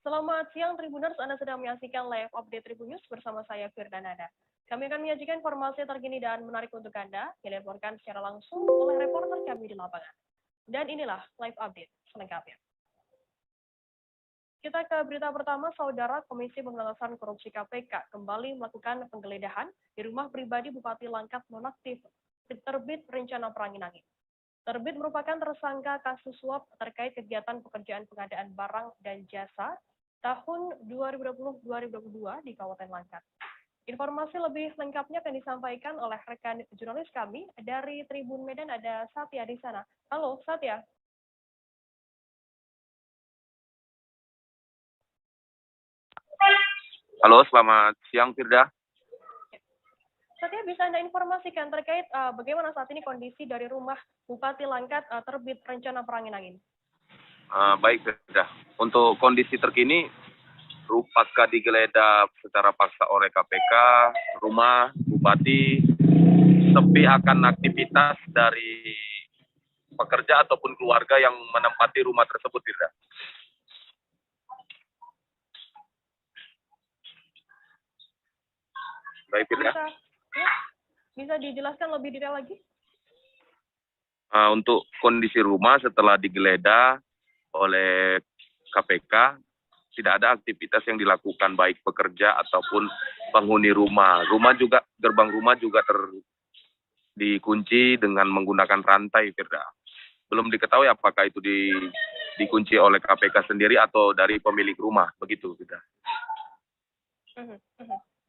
Selamat siang Tribuners, Anda sedang menyaksikan live update Tribun News bersama saya Firdanada. Kami akan menyajikan informasi terkini dan menarik untuk Anda yang dilaporkan secara langsung oleh reporter kami di lapangan. Dan inilah live update selengkapnya. Kita ke berita pertama, Saudara Komisi Pemberantasan Korupsi KPK kembali melakukan penggeledahan di rumah pribadi Bupati Langkat nonaktif terbit rencana Perangin-Angin. Terbit merupakan tersangka kasus suap terkait kegiatan pekerjaan pengadaan barang dan jasa tahun 2020-2022 di Kabupaten Langkat. Informasi lebih lengkapnya akan disampaikan oleh rekan jurnalis kami dari Tribun Medan, ada Satya di sana. Halo Satya. Halo, selamat siang Firda. Satya, bisa Anda informasikan terkait bagaimana saat ini kondisi dari rumah Bupati Langkat terbit rencana Perangin-Angin? Baik Firda, untuk kondisi terkini pasca digeledah secara paksa oleh KPK, rumah Bupati sepi akan aktivitas dari pekerja ataupun keluarga yang menempati rumah tersebut Firda. Baik Firda. Bisa dijelaskan lebih detail lagi? Untuk kondisi rumah setelah digeledah oleh KPK, tidak ada aktivitas yang dilakukan baik pekerja ataupun penghuni rumah. Gerbang rumah juga dikunci dengan menggunakan rantai, Firda. Belum diketahui apakah itu dikunci oleh KPK sendiri atau dari pemilik rumah, begitu, Firda.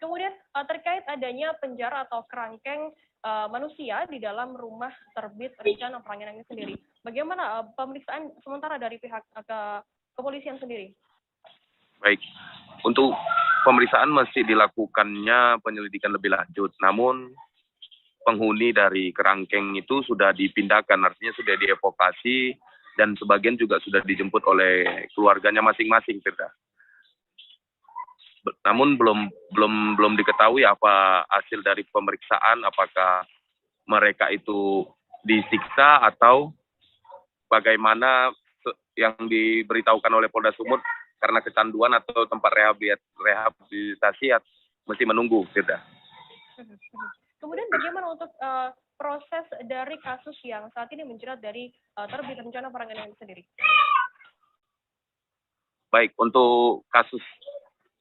Kemudian terkait adanya penjara atau kerangkeng manusia di dalam rumah terbit rencana Perangin-Angin sendiri, bagaimana pemeriksaan sementara dari pihak kepolisian sendiri? Baik, untuk pemeriksaan masih dilakukannya penyelidikan lebih lanjut, namun penghuni dari kerangkeng itu sudah dipindahkan, artinya sudah dievakuasi dan sebagian juga sudah dijemput oleh keluarganya masing-masing, Firda. Namun belum diketahui apa hasil dari pemeriksaan, apakah mereka itu disiksa atau bagaimana yang diberitahukan oleh Polda Sumut karena kecanduan atau tempat rehabilitasi mesti menunggu, Firda. Kemudian bagaimana untuk proses dari kasus yang saat ini menjerat dari terbit rencana Perangin-Angin sendiri? Baik, untuk kasus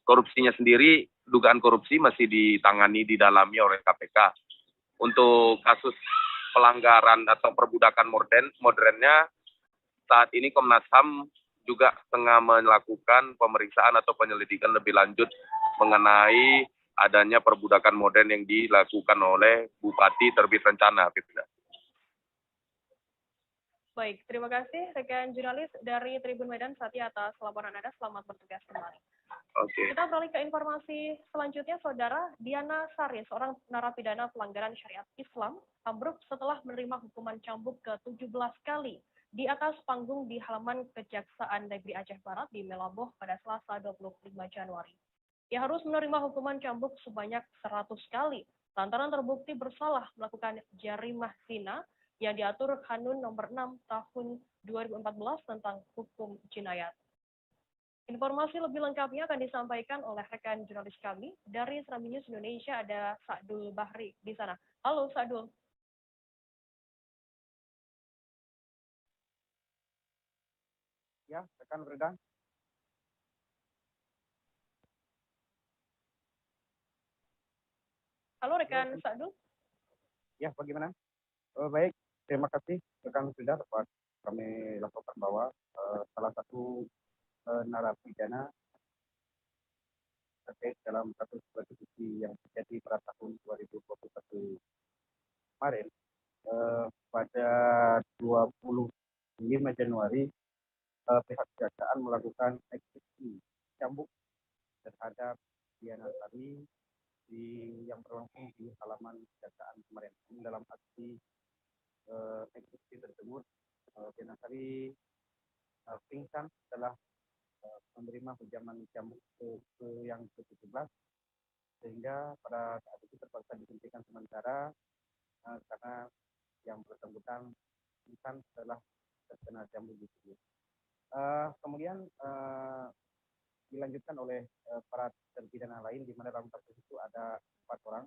korupsinya sendiri, dugaan korupsi masih ditangani didalami oleh KPK. Untuk kasus pelanggaran atau perbudakan modernnya, saat ini Komnas HAM juga tengah melakukan pemeriksaan atau penyelidikan lebih lanjut mengenai adanya perbudakan modern yang dilakukan oleh Bupati terbit rencana. Baik, terima kasih rekan jurnalis dari Tribun Medan Satya atas laporan Anda. Selamat bertugas kembali. Oke. Kita beralih ke informasi selanjutnya, Saudara. Diana Sari, seorang narapidana pelanggaran syariat Islam, ambruk setelah menerima hukuman cambuk ke-17 kali di atas panggung di halaman Kejaksaan Negeri Aceh Barat di Melaboh pada Selasa 25 Januari. Ia harus menerima hukuman cambuk sebanyak 100 kali lantaran terbukti bersalah melakukan jarimah zina yang diatur Kanun nomor 6 tahun 2014 tentang hukum jinayat. Informasi lebih lengkapnya akan disampaikan oleh rekan jurnalis kami dari Serambi News Indonesia, ada Sa'dul Bahri di sana. Halo Sa'dul. Ya, rekan Firda. Halo rekan Sa'dul. Ya, bagaimana? Baik, terima kasih rekan Firda dapat kami laporkan bahwa salah satu narapidana terkait dalam kasus prostitusi yang terjadi pada tahun 2021 kemarin, pada 25 Januari pihak kejaksaan melakukan eksekusi cambuk terhadap Diana Sari yang berlangsung di halaman kejaksaan kemarin. Dalam aksi eksekusi tersebut, Diana Sari pingsan setelah menerima hujaman cambuk yang ke-17, sehingga pada saat itu terpaksa dihentikan sementara karena yang bersangkutan pingsan setelah terkena cambuk tersebut. Kemudian dilanjutkan oleh para terpidana lain, di mana dalam kasus itu ada 4 orang.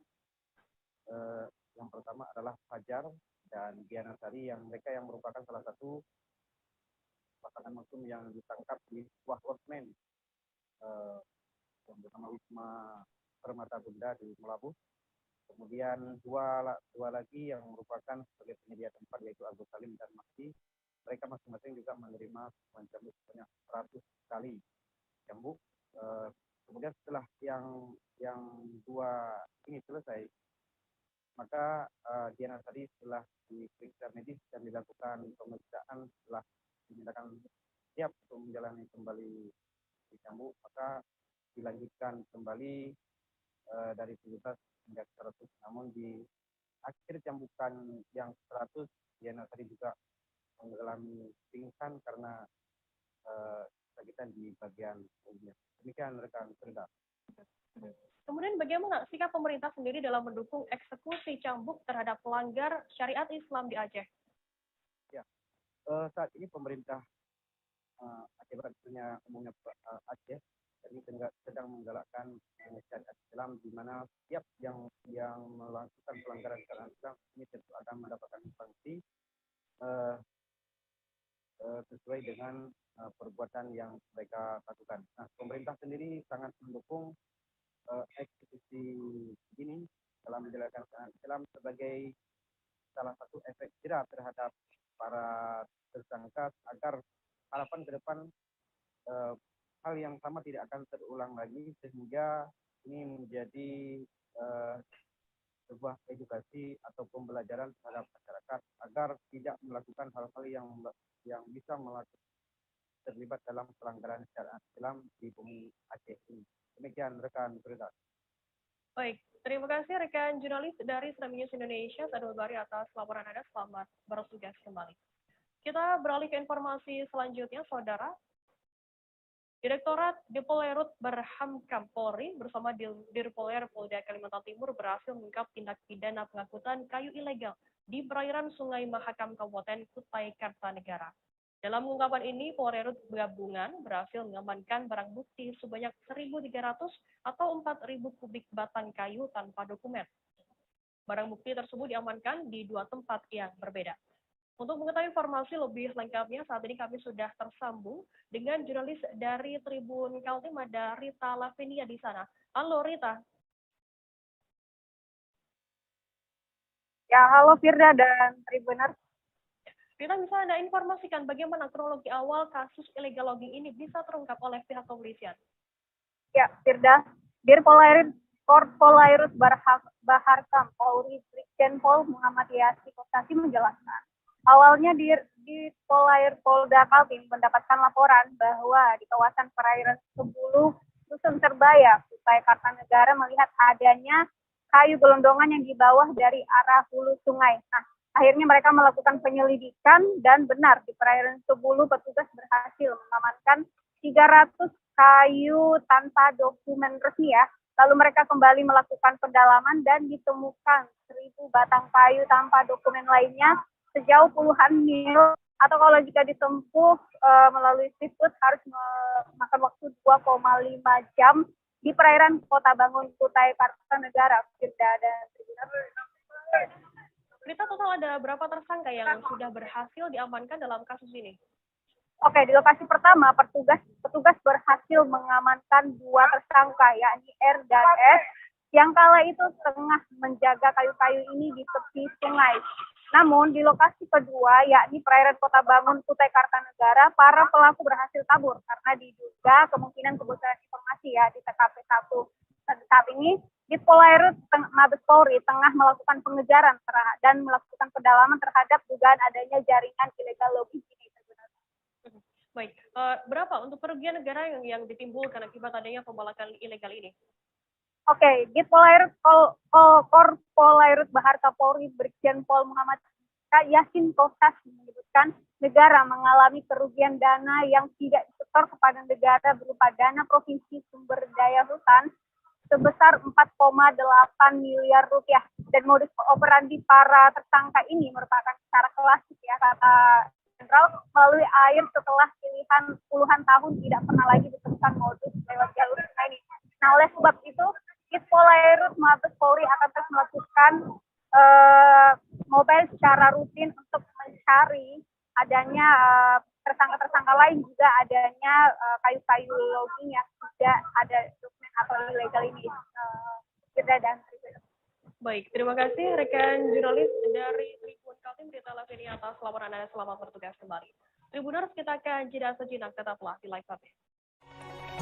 Yang pertama adalah Fajar dan Diana Sari, yang mereka yang merupakan salah satu pasangan mesum yang ditangkap di sebuah losmen yang bernama Wisma Permata Bunda di Melabuh. Kemudian dua lagi yang merupakan sebagai penyedia tempat, yaitu Agus Salim dan Makti. Mereka masing-masing juga menerima hukuman cambuk sebanyak 100 kali cambuk. Kemudian setelah yang dua ini selesai, maka Diana tadi setelah diperiksa medis dan dilakukan pemeriksaan, setelah dinyatakan siap untuk menjalani kembali dicambuk, maka dilanjutkan kembali dari 17 hingga 100. Namun di akhir cambukan yang 100, Diana tadi juga mengalami pingsan karena kesakitan di bagian tubuhnya. Demikian rekan Frida. Kemudian bagaimana sikap pemerintah sendiri dalam mendukung eksekusi cambuk terhadap pelanggar syariat Islam di Aceh? Ya, saat ini pemerintah Aceh Barat, umumnya Aceh, ini sedang menggalakkan syariat Islam, di mana setiap yang melakukan pelanggaran syariat Islam ini tentu akan mendapatkan sanksi sesuai dengan perbuatan yang mereka lakukan. Nah, pemerintah sendiri sangat mendukung eksekusi ini dalam menjalankan syariat Islam sebagai salah satu efek jerah terhadap para tersangka, agar harapan ke depan hal yang sama tidak akan terulang lagi, sehingga ini menjadi sebuah edukasi atau pembelajaran terhadap masyarakat agar tidak melakukan hal-hal yang bisa terlibat dalam pelanggaran syariat Islam di bumi Aceh ini. Demikian rekan Frida. Baik, terima kasih rekan jurnalis dari Seram News Indonesia, Sadul Bari, atas laporan Anda. Selamat bertugas kembali. Kita beralih ke informasi selanjutnya, Saudara. Direktorat Dipolerut Berhamkam Polri bersama Dirpoler Polda Kalimantan Timur berhasil mengungkap tindak pidana pengangkutan kayu ilegal di perairan Sungai Mahakam Kabupaten Kutai Kartanegara. Dalam pengungkapan ini, Polerut gabungan berhasil mengamankan barang bukti sebanyak 1.300 atau 4.000 kubik batang kayu tanpa dokumen. Barang bukti tersebut diamankan di 2 tempat yang berbeda. Untuk mengetahui informasi lebih lengkapnya, saat ini kami sudah tersambung dengan jurnalis dari Tribun Kaltim, ada Rita Lavenia di sana. Halo Rita. Ya, halo Firda dan Tribuners. Rita, bisa Anda informasikan bagaimana kronologi awal kasus illegal logging ini bisa terungkap oleh pihak kepolisian? Ya, Firda, Korpolairut Baharkam Polri Brigjen Pol Muhammad Yasi Kostasi menjelaskan, awalnya di Polair Polda Kaltim mendapatkan laporan bahwa di kawasan perairan Sebulu, Dusun Serbaya, Kutai Kartanegara melihat adanya kayu gelondongan yang di bawah dari arah hulu sungai. Nah, akhirnya mereka melakukan penyelidikan dan benar di perairan Sebulu petugas berhasil mengamankan 300 kayu tanpa dokumen resmi ya. Lalu mereka kembali melakukan pendalaman dan ditemukan 1.000 batang kayu tanpa dokumen lainnya sejauh puluhan mil, atau kalau jika ditempuh melalui speedboat harus memakan waktu 2,5 jam di perairan Kota Bangun, Kutai Kartanegara. Firda dan Tribuners. Rita, total ada berapa tersangka yang sudah berhasil diamankan dalam kasus ini? Oke, di lokasi pertama petugas berhasil mengamankan 2 tersangka, yakni R dan S, yang kala itu tengah menjaga kayu-kayu ini di tepi sungai. Namun di lokasi kedua, yakni perairan Kota Bangun, Kutai Kartanegara, para pelaku berhasil kabur karena diduga kemungkinan kebocoran informasi ya di TKP 1. Saat ini di Polairut Mabes Polri tengah melakukan pengejaran dan melakukan pendalaman terhadap dugaan adanya jaringan ilegal logging ini. Baik, berapa untuk kerugian negara yang ditimbulkan akibat adanya pembalakan ilegal ini? Oke, di Korpolairut Baharkam Polri Brigjen Pol Muhammad Yasin Kostas menyebutkan negara mengalami kerugian dana yang tidak disetor kepada negara berupa dana provinsi sumber daya hutan sebesar 4,8 miliar rupiah. Dan modus operandi para tersangka ini merupakan secara klasik ya, kata Sentral melalui air setelah puluhan tahun tidak pernah lagi ditemukan modus lewat jalur sungai ini. Nah, oleh sebab itu, Polairut Mabes Polri akan terus melakukan mobile secara rutin untuk mencari adanya tersangka-tersangka lain, juga adanya kayu-kayu logging yang tidak ada dokumen atau ilegal ini. Dan Baik, terima kasih rekan jurnalis dari Tribun Kaltim Berita Lavini atas laporan Anda. Selamat bertugas kembali. Tribuners, kita akan jeda sejenak, tetaplah di Live Update.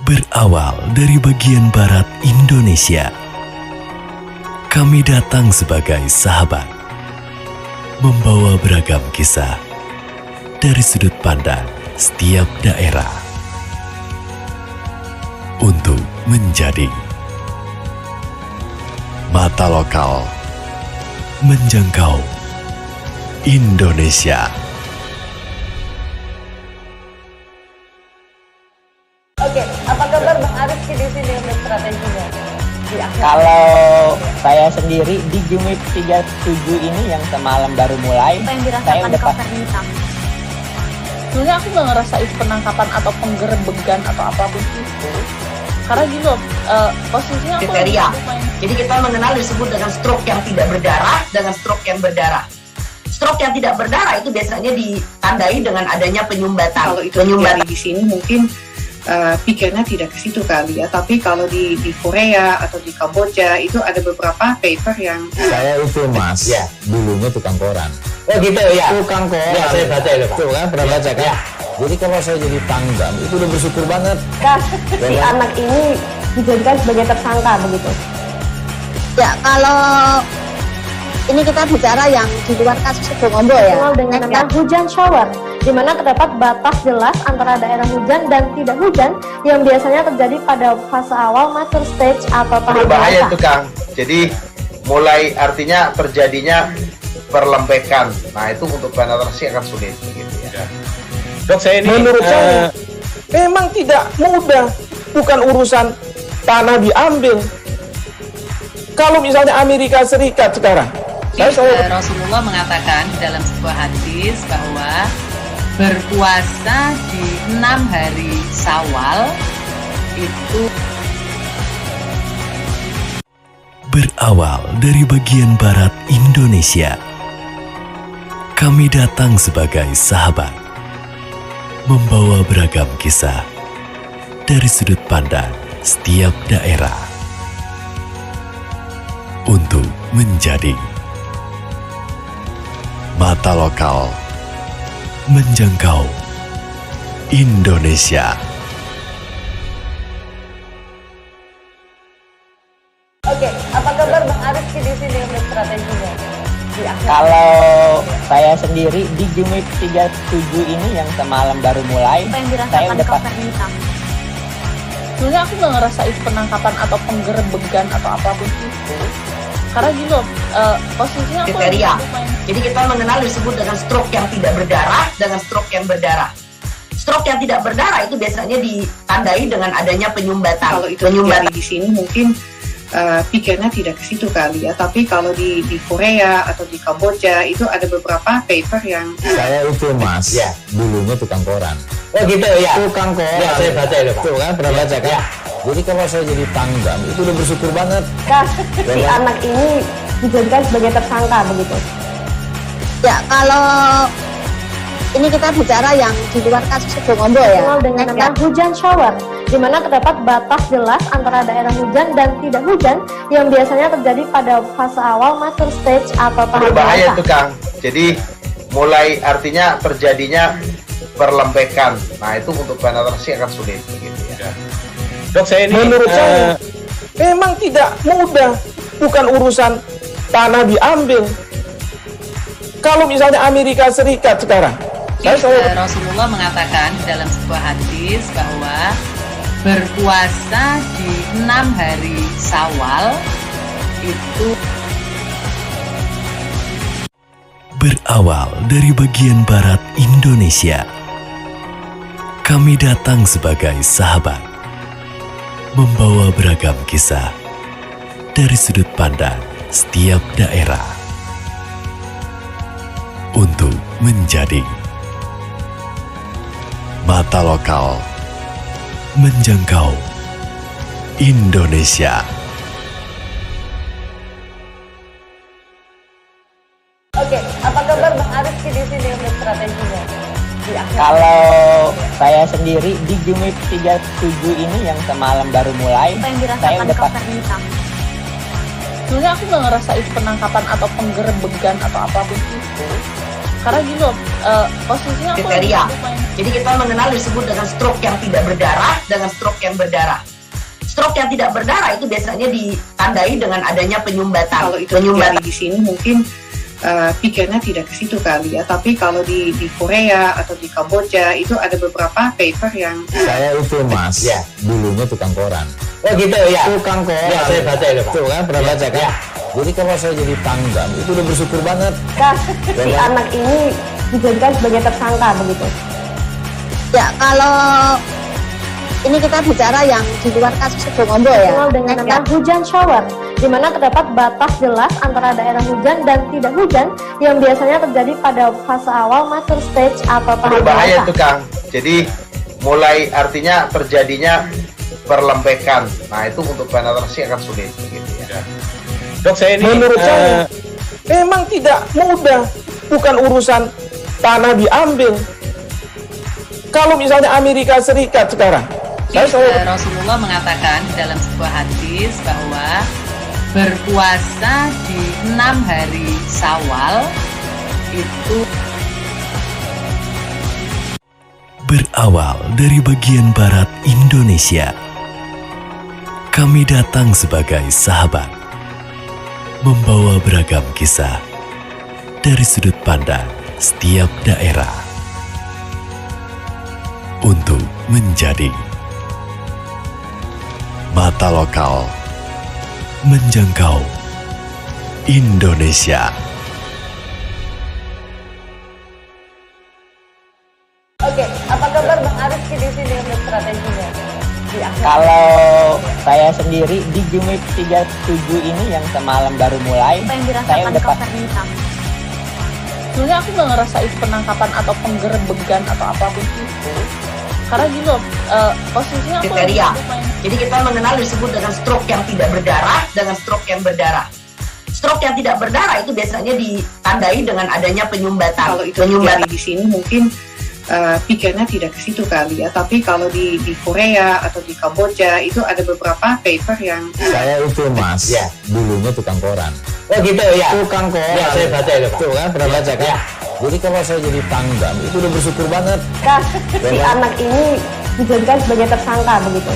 Berawal dari bagian barat Indonesia, kami datang sebagai sahabat, membawa beragam kisah dari sudut pandang setiap daerah untuk menjadi mata lokal menjangkau Indonesia. Oke, apa kabar Bang Arif di sini untuk strateginya? Kalau saya sendiri di Jumip 37 ini yang semalam baru mulai, apa yang saya dirasakan udah Cover Hitam? Sebenarnya aku nggak ngerasain penangkapan atau penggerebegan atau apapun itu. Karena gini loh, posisinya aku kriteria. Jadi kita mengenal disebut dengan stroke yang tidak berdarah dengan stroke yang berdarah. Stroke yang tidak berdarah itu biasanya ditandai dengan adanya penyumbatan. Kalau itu terjadi di sini mungkin pikirnya tidak ke situ kali ya, tapi kalau di Korea atau di Kamboja itu ada beberapa paper yang saya itu mas, ya dulunya tukang koran. Oh gitu ya? Tukang koran. Ya, saya baca itu Pak. Tuh kan, pernah baca kan? Ya. Jadi kalau saya jadi pangdam itu udah bersyukur banget. Si anak ini dijadikan sebagai tersangka begitu. Ya, kalau ini kita bicara yang di luar kasus Sebongombo ya. Dikenal dengan nama hujan shower, di mana terdapat batas jelas antara daerah hujan dan tidak hujan yang biasanya terjadi pada fase awal mature stage atau tahap Berbahaya dewasa. itu Kang. Jadi mulai artinya terjadinya perlembekan. Nah itu untuk penetrasi akan sulit begitu ya. Dok, saya ini menurut saya memang tidak mudah, bukan urusan tanah diambil. Kalau misalnya Amerika Serikat sekarang, Rasulullah mengatakan dalam sebuah hadis bahwa berpuasa di 6 hari Syawal itu Berawal dari bagian barat Indonesia, kami datang sebagai sahabat, membawa beragam kisah dari sudut pandang setiap daerah untuk menjadi mata lokal menjangkau Indonesia. Oke, apa kabar Bang Arif di sini untuk strateginya? Kalau saya sendiri di Jumip 37 ini yang semalam baru mulai, Apa yang saya dirasakan udah Cover Hitam? Sebenarnya aku nggak ngerasain penangkapan atau penggerebegan atau apapun itu. Karena gini loh, posisinya aku kriteria. Jadi kita mengenal disebut dengan stroke yang tidak berdarah dengan stroke yang berdarah. Stroke yang tidak berdarah itu biasanya ditandai dengan adanya penyumbatan. kalau itu terjadi di sini mungkin pikirnya tidak ke situ kali ya, tapi kalau di Korea atau di Kamboja itu ada beberapa paper yang saya itu mas, ya dulunya tukang koran. Oh gitu ya? Tukang koran. Ya, saya baca itu Pak. Tuh kan, pernah baca kan? Ya. Jadi kalau saya jadi pangdam itu udah bersyukur banget. Si anak ini dijadikan sebagai tersangka begitu. Ya, kalau ini kita bicara yang di luar kasus Sebongombo ya. Dikenal dengan nama hujan shower, di mana terdapat batas jelas antara daerah hujan dan tidak hujan yang biasanya terjadi pada fase awal mature stage atau tahap Berbahaya dewasa. itu Kang. Jadi mulai artinya terjadinya perlembekan. Nah itu untuk penetrasi akan sulit begitu ya. dok, saya ini menurut saya memang tidak mudah, bukan urusan tanah diambil. Kalau misalnya Amerika Serikat sekarang, Rasulullah mengatakan dalam sebuah hadis bahwa berpuasa di 6 hari Syawal itu Berawal dari bagian barat Indonesia, kami datang sebagai sahabat, membawa beragam kisah dari sudut pandang setiap daerah untuk menjadi Mata lokal menjangkau Indonesia. Oke, apa kabar Bang Arif di sini untuk strateginya? Kalau saya sendiri di Jumip 37 ini yang semalam baru mulai, saya udah sebenarnya aku nggak ngerasain penangkapan atau penggerebekan atau apapun itu, karena gini loh, posisinya aku kriteria. Jadi kita mengenal disebut dengan stroke yang tidak berdarah dengan stroke yang berdarah. Stroke yang tidak berdarah itu biasanya ditandai dengan adanya penyumbatan. Kalau itu terjadi di sini mungkin pikirnya tidak ke situ kali ya, tapi kalau di Korea atau di Kamboja itu ada beberapa paper yang saya itu mas, ya dulunya tukang koran. Oh gitu ya. Tukang koran. Ya, saya baca itu Pak. Tuh kan pernah baca kan? Ya. Jadi kalau saya jadi Pangdam itu udah bersyukur banget. Si anak ini dijadikan sebagai tersangka begitu. Ya, kalau ini kita bicara yang di luar kasus Sebongombo ya. Dengan nama hujan shower, di mana terdapat batas jelas antara daerah hujan dan tidak hujan yang biasanya terjadi pada fase awal mature stage atau tahap berbahaya itu Kang. Jadi mulai artinya terjadinya perlembekan. Nah itu untuk penetrasi akan sulit begitu ya. Dok, saya ini menurut saya memang tidak mudah, bukan urusan tanah diambil. Kalau misalnya Amerika Serikat sekarang, Rasulullah mengatakan di dalam sebuah hadis bahwa berpuasa di 6 hari Syawal itu berawal dari bagian barat Indonesia. Kami datang sebagai sahabat, membawa beragam kisah dari sudut pandang setiap daerah untuk menjadi mata lokal menjangkau Indonesia. Oke, apa kabar Bang Arif di sini untuk strateginya? Kalau saya sendiri di Jumip 37 ini yang semalam baru mulai, saya udah pasti. Sebenarnya aku nggak ngerasain penangkapan atau penggerebekan atau apapun itu, karena gini loh, posisinya aku kriteria. Jadi kita mengenal disebut dengan stroke yang tidak berdarah dengan stroke yang berdarah. Stroke yang tidak berdarah itu biasanya ditandai dengan adanya penyumbatan. Kalau itu terjadi di sini mungkin pikirnya tidak ke situ kali ya, tapi kalau di Korea atau di Kamboja itu ada beberapa paper yang saya itu mas, ya dulunya tukang koran. Oh gitu ya. Tukang koran. Ya, saya baca itu Pak. Tuh kan pernah baca kan? Ya. Jadi kalau saya jadi Pangdam itu udah bersyukur banget. Si anak ini dijadikan sebagai tersangka begitu.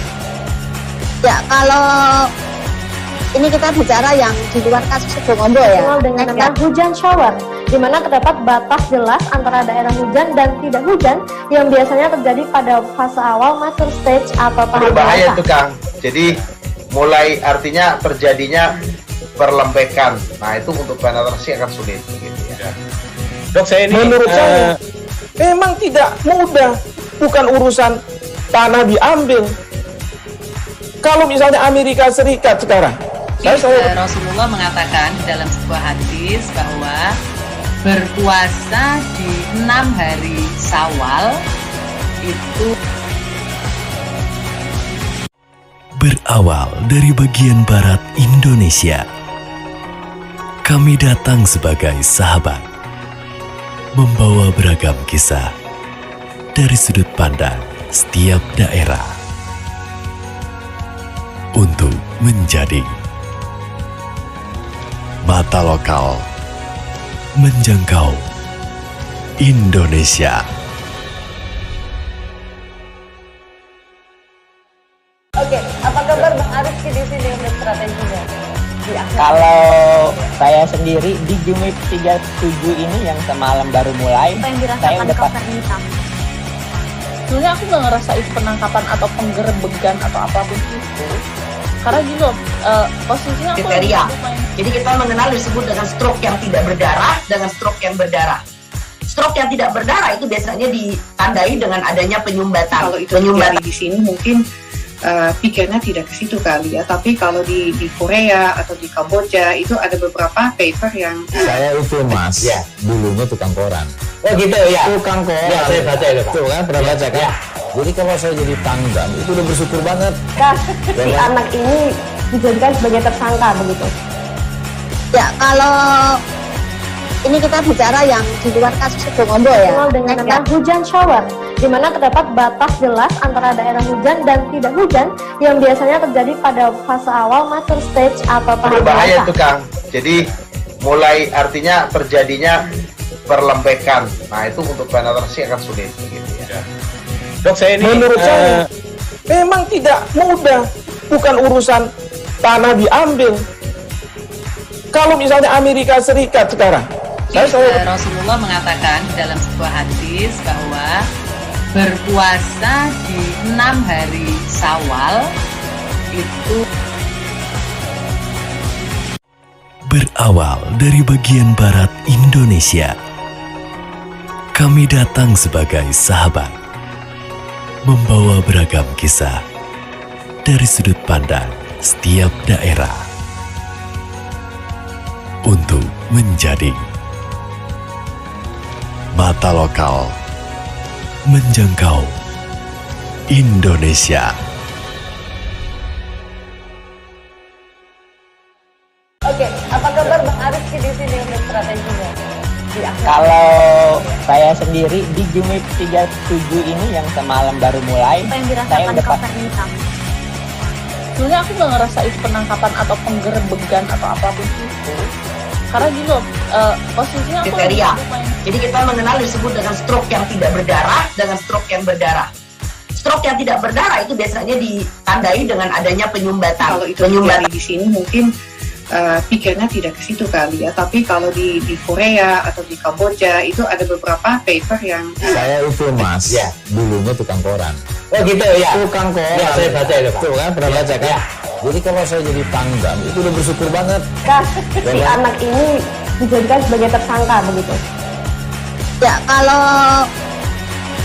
Ya, kalau ini kita bicara yang di luar kasus Sebongombo ya. Dengan nama hujan shower, di mana terdapat batas jelas antara daerah hujan dan tidak hujan yang biasanya terjadi pada fase awal mature stage atau tahap berbahaya itu Kang. Jadi mulai artinya terjadinya perlembekan. Nah itu untuk penetrasi akan sulit begitu ya. Dok, saya ini menurut saya memang tidak mudah, bukan urusan tanah diambil. Kalau misalnya Amerika Serikat sekarang, Rasulullah mengatakan di dalam sebuah hadis bahwa berpuasa di 6 hari Syawal itu berawal dari bagian barat Indonesia. Kami datang sebagai sahabat, membawa beragam kisah dari sudut pandang setiap daerah untuk menjadi mata lokal menjangkau Indonesia. Oke, apa kabar Bang Arif di sini untuk strateginya? Kalau saya sendiri di Jumip 37 ini yang semalam baru mulai, saya udah pasti. Sebenarnya aku nggak ngerasain penangkapan atau penggerebekan atau apapun itu, karena gini loh, posisinya aku kriteria. Jadi kita mengenal disebut dengan stroke yang tidak berdarah dengan stroke yang berdarah. Stroke yang tidak berdarah itu biasanya ditandai dengan adanya penyumbatan. Kalau itu terjadi di sini mungkin pikirnya tidak ke situ kali ya, tapi kalau di Korea atau di Kamboja itu ada beberapa paper yang saya itu mas, ya dulunya tukang koran. Oh gitu ya. Tukang koran. Ya, saya baca itu Pak. Tuh kan pernah baca kan? Ya. Jadi kalau saya jadi Pangdam itu udah bersyukur banget. Si anak ini dijadikan sebagai tersangka begitu. Ya, kalau ini kita bicara yang di luar kasus Situbondo ya. Dengan nama hujan shower, di mana terdapat batas jelas antara daerah hujan dan tidak hujan yang biasanya terjadi pada fase awal mature stage atau tahap berbahaya itu Kang. Jadi mulai artinya terjadinya perlembekan. Nah itu untuk penetrasi akan sulit gitu ya. Dok, saya ini menurut saya memang tidak mudah, bukan urusan tanah diambil. Kalau misalnya Amerika Serikat sekarang, Rasulullah mengatakan dalam sebuah hadis bahwa berpuasa di 6 hari Syawal itu berawal dari bagian barat Indonesia. Kami datang sebagai sahabat, membawa beragam kisah dari sudut pandang setiap daerah untuk menjadi mata lokal menjangkau Indonesia. Oke, apa kabar Bang Arifki di sini untuk strateginya? Kalau saya sendiri di Jumip 37 ini yang semalam baru mulai, Apa yang saya dirasakan udah Kapten Hitam? Sebenarnya aku nggak ngerasain penangkapan atau penggerebegan atau apapun itu. Karena gini loh, posisinya aku kriteria. Jadi kita mengenal disebut dengan stroke yang tidak berdarah dengan stroke yang berdarah. Stroke yang tidak berdarah itu biasanya ditandai dengan adanya penyumbatan. Kalau itu terjadi di sini mungkin pikirnya tidak ke situ kali ya. Tapi kalau di Korea atau di Kamboja itu ada beberapa paper yang Saya itu Mas, dulunya tukang koran. Oh gitu ya. Tukang koran. Ya, saya baca itu Pak. Tuh kan pernah baca kan? Jadi kalau saya jadi Pangdam itu udah bersyukur banget. Si anak ini dijadikan sebagai tersangka begitu. Ya, kalau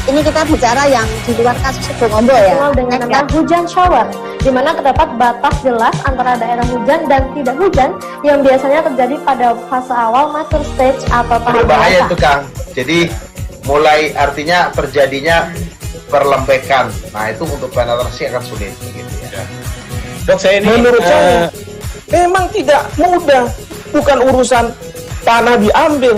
ini kita bicara yang di luar kasus Situbondo ya. Dengan nama hujan shower, di mana terdapat batas jelas antara daerah hujan dan tidak hujan yang biasanya terjadi pada fase awal mature stage atau tahap berbahaya itu Kang. Jadi mulai artinya terjadinya perlembekan. Nah itu untuk penetrasi akan sulit gitu ya. Dok, saya ini menurut saya memang tidak mudah, bukan urusan tanah diambil.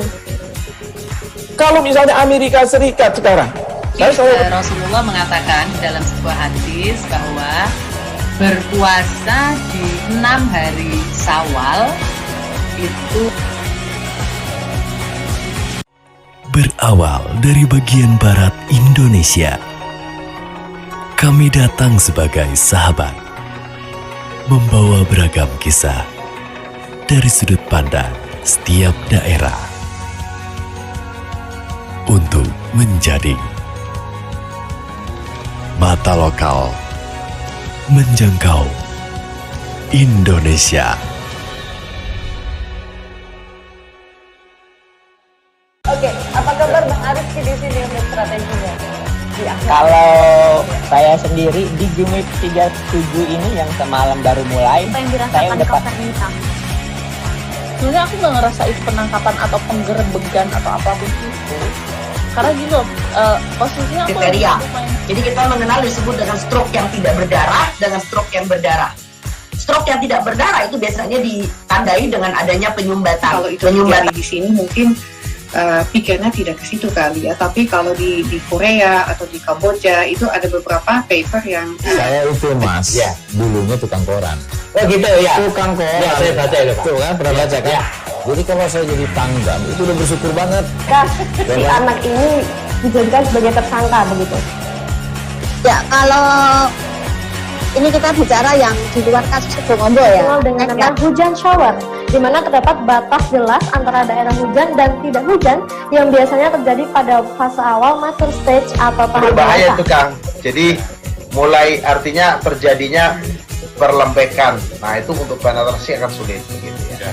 Kalau misalnya Amerika Serikat sekarang, Rasulullah mengatakan dalam sebuah hadis bahwa berpuasa di 6 hari Syawal itu berawal dari bagian barat Indonesia. Kami datang sebagai sahabat, membawa beragam kisah dari sudut pandang setiap daerah untuk menjadi mata lokal menjangkau Indonesia. Oke, apa kabar Bang Arifki di sini untuk strateginya? Kalau saya sendiri di Jumip 37 ini yang semalam baru mulai, Apa yang saya dirasakan udah Kapten Hitam? Sebenarnya aku nggak ngerasain penangkapan atau penggerebegan atau apapun itu. Karena gini loh, posisinya aku kriteria. Jadi kita mengenal disebut dengan stroke yang tidak berdarah dengan stroke yang berdarah. Stroke yang tidak berdarah itu biasanya ditandai dengan adanya penyumbatan. kalau itu terjadi di sini mungkin pikirnya tidak ke situ kali ya. Tapi kalau di Korea atau di Kamboja itu ada beberapa paper yang Saya itu Mas, dulunya tukang koran. Oh gitu ya. Tukang koran. Ya, saya baca itu Pak. Tuh kan pernah baca kan? Jadi kalau saya jadi Pangdam itu udah bersyukur banget. Si anak ini dijadikan sebagai tersangka begitu. Ya, kalau ini kita bicara yang di luar kasus Situbondo ya. Dengan nama hujan shower, di mana terdapat batas jelas antara daerah hujan dan tidak hujan yang biasanya terjadi pada fase awal mature stage atau tahap berbahaya itu Kang. Jadi mulai artinya terjadinya perlembekan. Nah itu untuk penetrasi akan sulit gitu ya.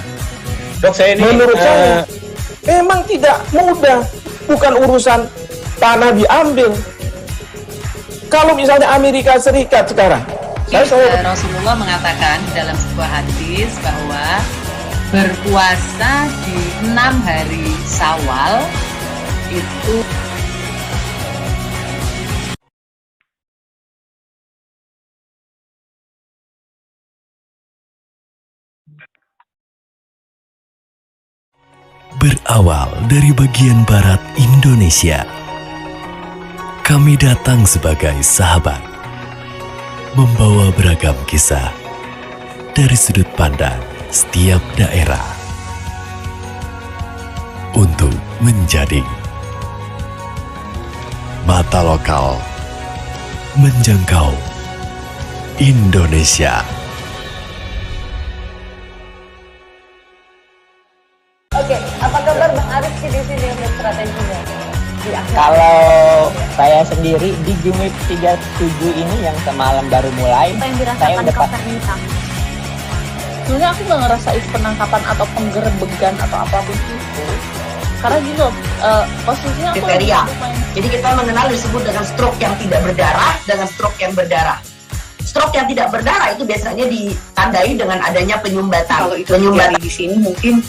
Dok, saya ini menurut saya memang tidak mudah, bukan urusan tanah diambil. Kalau misalnya Amerika Serikat sekarang, Rasulullah mengatakan dalam sebuah hadis bahwa berpuasa di 6 hari Syawal itu Berawal dari bagian barat Indonesia, kami datang sebagai sahabat, membawa beragam kisah dari sudut pandang setiap daerah untuk menjadi mata lokal menjangkau Indonesia. Oke, apa kabar Bang Arif sih di sini untuk strateginya? Kalau saya sendiri di Jumip 37 ini yang semalam baru mulai, Apa yang saya dirasakan udah Kak Fernita? Sebenarnya aku nggak ngerasain penangkapan atau penggerebegan atau apapun itu. Karena gini loh, posisinya aku Kriteria. Jadi kita mengenal disebut dengan stroke yang tidak berdarah dengan stroke yang berdarah. Stroke yang tidak berdarah itu biasanya ditandai dengan adanya penyumbatan. Kalau itu terjadi di sini mungkin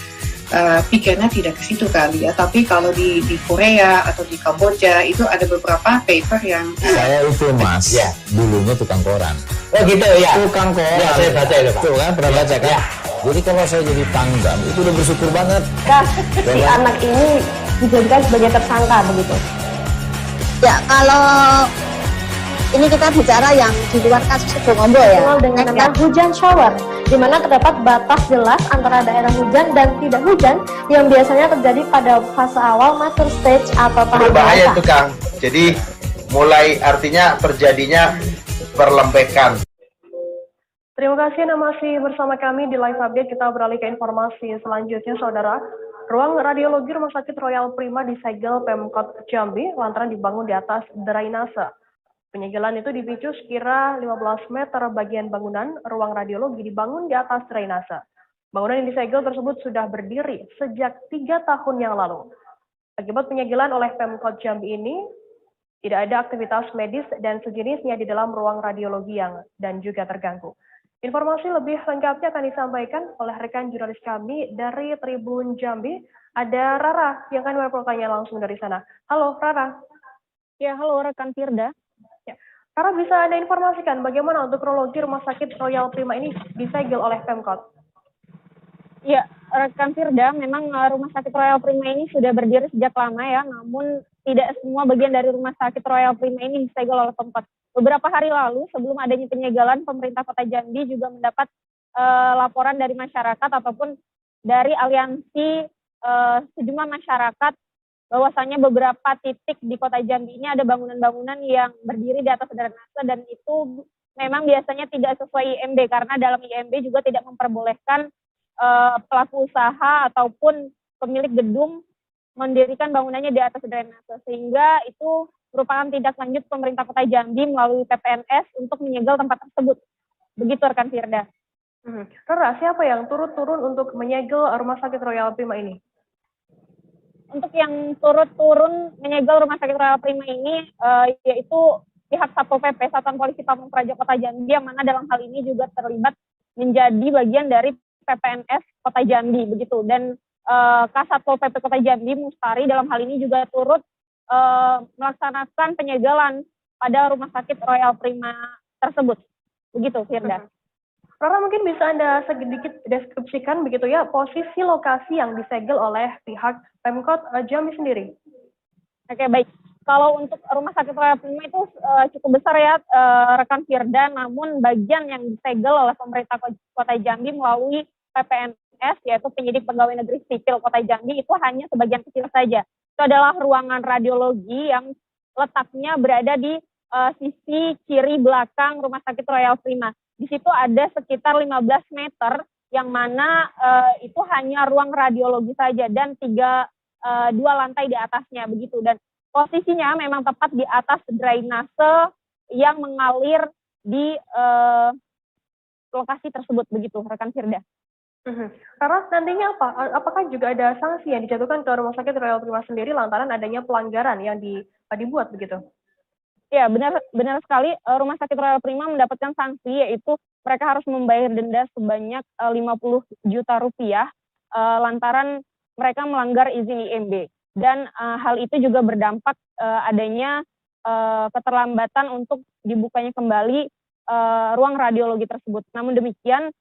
pikirnya tidak ke situ kali ya, tapi kalau di Korea atau di Kamboja itu ada beberapa paper yang Saya itu mas, dulunya tukang koran. Oh gitu ya. Tukang koran. Ya, saya baca itu, Pak. Tuh kan, pernah baca kan? Jadi kalau saya jadi pangdam, itu udah bersyukur banget. Kak, si anak ini dijadikan sebagai tersangka begitu. Ya, kalau ini kita bicara yang di luar kasus Situbondo ya. Dengan nama hujan shower, di mana terdapat batas jelas antara daerah hujan dan tidak hujan yang biasanya terjadi pada fase awal mature stage atau tahap Berbahaya dewasa. itu Kang. Jadi mulai artinya terjadinya perlembekan. Terima kasih Anda masih bersama kami di Live Update. Kita beralih ke informasi selanjutnya, Saudara. Ruang radiologi Rumah Sakit Royal Prima disegel Pemkot Jambi lantaran dibangun di atas drainase. Penyegelan itu dipicu sekira 15 meter bagian bangunan ruang radiologi dibangun di atas drainase. Bangunan yang disegel tersebut sudah berdiri sejak 3 tahun yang lalu. Akibat penyegelan oleh Pemkot Jambi ini, tidak ada aktivitas medis dan sejenisnya di dalam ruang radiologi yang dan juga terganggu. Informasi lebih lengkapnya akan disampaikan oleh rekan jurnalis kami dari Tribun Jambi. Ada Rara yang akan melaporkannya langsung dari sana. Halo Rara. Ya, halo rekan Firda. Ya. Rara, bisa Anda informasikan bagaimana untuk kronologi Rumah Sakit Royal Prima ini disegel oleh Pemkot? Ya, rekan Firda, memang Rumah Sakit Royal Prima ini sudah berdiri sejak lama ya, namun tidak semua bagian dari Rumah Sakit Royal Prima ini disegel oleh Pemkot. Beberapa hari lalu, sebelum adanya penyegelan, pemerintah Kota Jambi juga mendapat laporan dari masyarakat ataupun dari aliansi sejumlah masyarakat bahwasanya beberapa titik di Kota Jambi ini ada bangunan-bangunan yang berdiri di atas drainase dan itu memang biasanya tidak sesuai IMB karena dalam IMB juga tidak memperbolehkan pelaku usaha ataupun pemilik gedung mendirikan bangunannya di atas drainase, sehingga itu merupakan tindak lanjut pemerintah Kota Jambi melalui PPNS untuk menyegel tempat tersebut. Begitu rekan Firda. Rara, siapa yang turun untuk menyegel Rumah Sakit Royal Prima ini? Untuk yang turun menyegel Rumah Sakit Royal Prima ini yaitu pihak Satpol PP, Satuan Polisi Pamung Praja Kota Jambi, yang mana dalam hal ini juga terlibat menjadi bagian dari PPNS Kota Jambi begitu. Dan Kasatpol PP Kota Jambi Mustari dalam hal ini juga turut melaksanakan penyegelan pada Rumah Sakit Royal Prima tersebut. Begitu, Firda. Rara, mungkin bisa Anda sedikit deskripsikan begitu ya posisi lokasi yang disegel oleh pihak Pemkot Jambi sendiri. Oke, baik. Kalau untuk Rumah Sakit Royal Prima itu cukup besar ya rekan Firda, namun bagian yang disegel oleh pemerintah Kota Jambi melalui PPNS, yaitu Penyidik Pegawai Negeri Sipil Kota Jambi, itu hanya sebagian kecil saja. Itu adalah ruangan radiologi yang letaknya berada di sisi kiri belakang Rumah Sakit Royal Prima. Di situ ada sekitar 15 meter yang mana itu hanya ruang radiologi saja dan 2 lantai di atasnya begitu. Dan posisinya memang tepat di atas drainase yang mengalir di lokasi tersebut begitu, rekan Firda. Karena nantinya apa? Apakah juga ada sanksi yang dijatuhkan ke Rumah Sakit Royal Prima sendiri lantaran adanya pelanggaran yang dibuat begitu? Ya, benar sekali. Rumah Sakit Royal Prima mendapatkan sanksi, yaitu mereka harus membayar denda sebanyak 50 juta rupiah lantaran mereka melanggar izin IMB. Dan hal itu juga berdampak adanya keterlambatan untuk dibukanya kembali ruang radiologi tersebut. Namun demikian,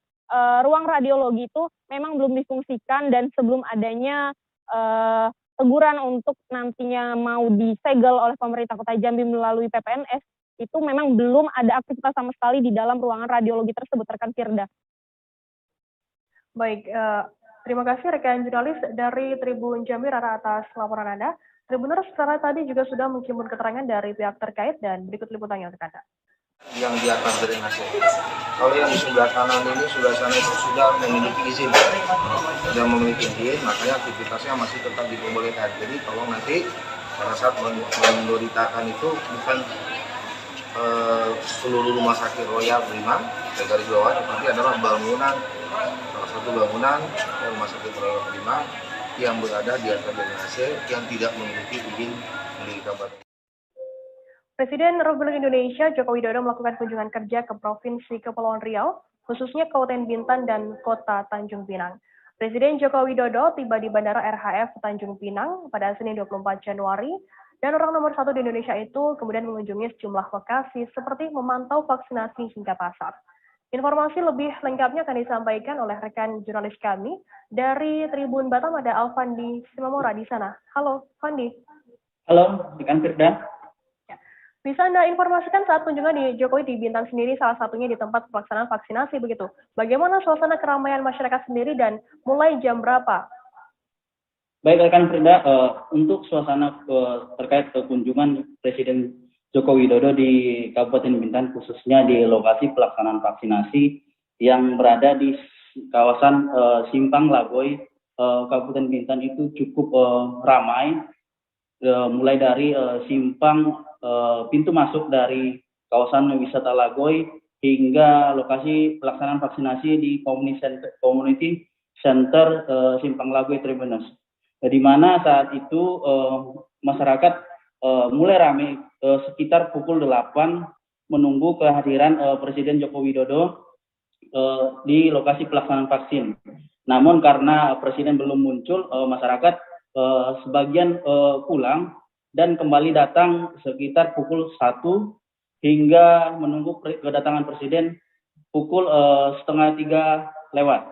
ruang radiologi itu memang belum difungsikan dan sebelum adanya teguran untuk nantinya mau disegel oleh pemerintah Kota Jambi melalui PPNS, itu memang belum ada aktivitas sama sekali di dalam ruangan radiologi tersebut, rekan Firda. Baik, terima kasih rekan jurnalis dari Tribun Jambi Rara atas laporan Anda. Tribuners, karena tadi juga sudah menghimpun keterangan dari pihak terkait dan berikut liputannya untuk Anda. Yang di atas drainase. Kalau yang di sebelah kanan ini, sebelah sana itu sudah memiliki izin. Sudah memiliki izin, makanya aktivitasnya masih tetap diperbolehkan. Jadi tolong nanti pada saat memberitakan itu bukan seluruh rumah sakit Royal Prima, garis bawah, tapi adalah bangunan, salah satu bangunan rumah sakit Royal Prima yang berada di atas drainase yang tidak memiliki izin dari kabupaten. Presiden Republik Indonesia Joko Widodo melakukan kunjungan kerja ke Provinsi Kepulauan Riau, khususnya Kabupaten Bintan dan Kota Tanjung Pinang. Presiden Joko Widodo tiba di Bandara RHF Tanjung Pinang pada Senin 24 Januari, dan orang nomor 1 di Indonesia itu kemudian mengunjungi sejumlah lokasi seperti memantau vaksinasi hingga pasar. Informasi lebih lengkapnya akan disampaikan oleh rekan jurnalis kami dari Tribun Batam, ada Alfandi Simamora di sana. Halo, Fandi. Halo, rekan Firda. Bisa Anda informasikan saat kunjungan di Jokowi di Bintan sendiri, salah satunya di tempat pelaksanaan vaksinasi begitu. Bagaimana suasana keramaian masyarakat sendiri dan mulai jam berapa? Baik rekan Frida, untuk suasana terkait kunjungan Presiden Joko Widodo di Kabupaten Bintan, khususnya di lokasi pelaksanaan vaksinasi yang berada di kawasan Simpang Lagoy, Kabupaten Bintan itu cukup ramai, mulai dari simpang pintu masuk dari kawasan wisata Lagoy hingga lokasi pelaksanaan vaksinasi di Community Center Simpang Lagoy Tribunus, di mana saat itu masyarakat mulai ramai sekitar pukul 8 menunggu kehadiran Presiden Joko Widodo di lokasi pelaksanaan vaksin. Namun karena Presiden belum muncul, masyarakat sebagian pulang dan kembali datang sekitar pukul 1 hingga menunggu kedatangan Presiden pukul 2:30 lewat.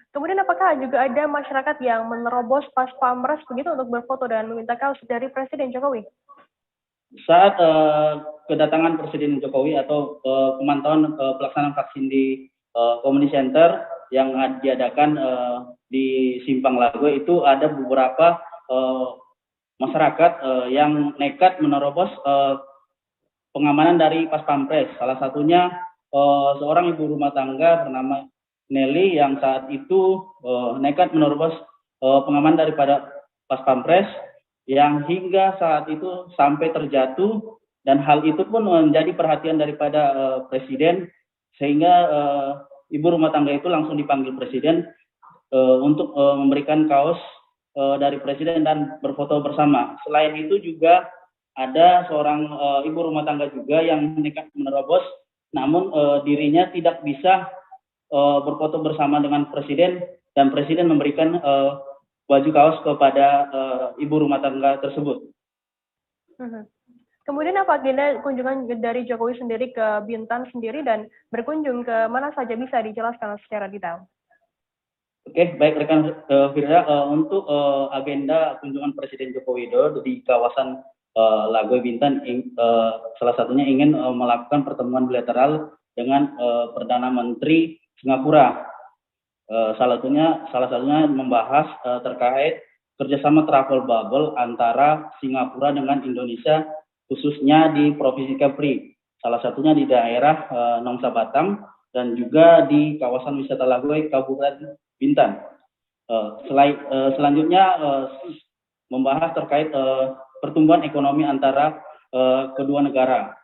Kemudian apakah juga ada masyarakat yang menerobos pas Pampres begitu untuk berfoto dan meminta kaos dari Presiden Jokowi? Saat kedatangan Presiden Jokowi atau pemantauan pelaksanaan vaksin di Community Center yang diadakan di Simpang Lagoy itu ada beberapa masyarakat yang nekat menerobos pengamanan dari Pas Pampres. Salah satunya seorang ibu rumah tangga bernama Nelly yang saat itu nekat menerobos pengamanan daripada Pas Pampres yang hingga saat itu sampai terjatuh, dan hal itu pun menjadi perhatian daripada Presiden, sehingga ibu rumah tangga itu langsung dipanggil Presiden untuk memberikan kaos dari Presiden dan berfoto bersama. Selain itu juga ada seorang ibu rumah tangga juga yang nekat menerobos, namun dirinya tidak bisa berfoto bersama dengan Presiden, dan Presiden memberikan baju kaos kepada ibu rumah tangga tersebut. Kemudian apa agenda kunjungan dari Jokowi sendiri ke Bintan sendiri dan berkunjung ke mana saja, bisa dijelaskan secara detail? Oke, baik rekan Firda, untuk agenda kunjungan Presiden Joko Widodo di kawasan Lagoy Bintan, salah satunya ingin melakukan pertemuan bilateral dengan Perdana Menteri Singapura. Salah satunya membahas terkait kerjasama travel bubble antara Singapura dengan Indonesia, khususnya di Provinsi Kepri. Salah satunya di daerah Nongsa Batam dan juga di kawasan wisata Lagoy Kabupaten Bintan. Selanjutnya membahas terkait pertumbuhan ekonomi antara kedua negara.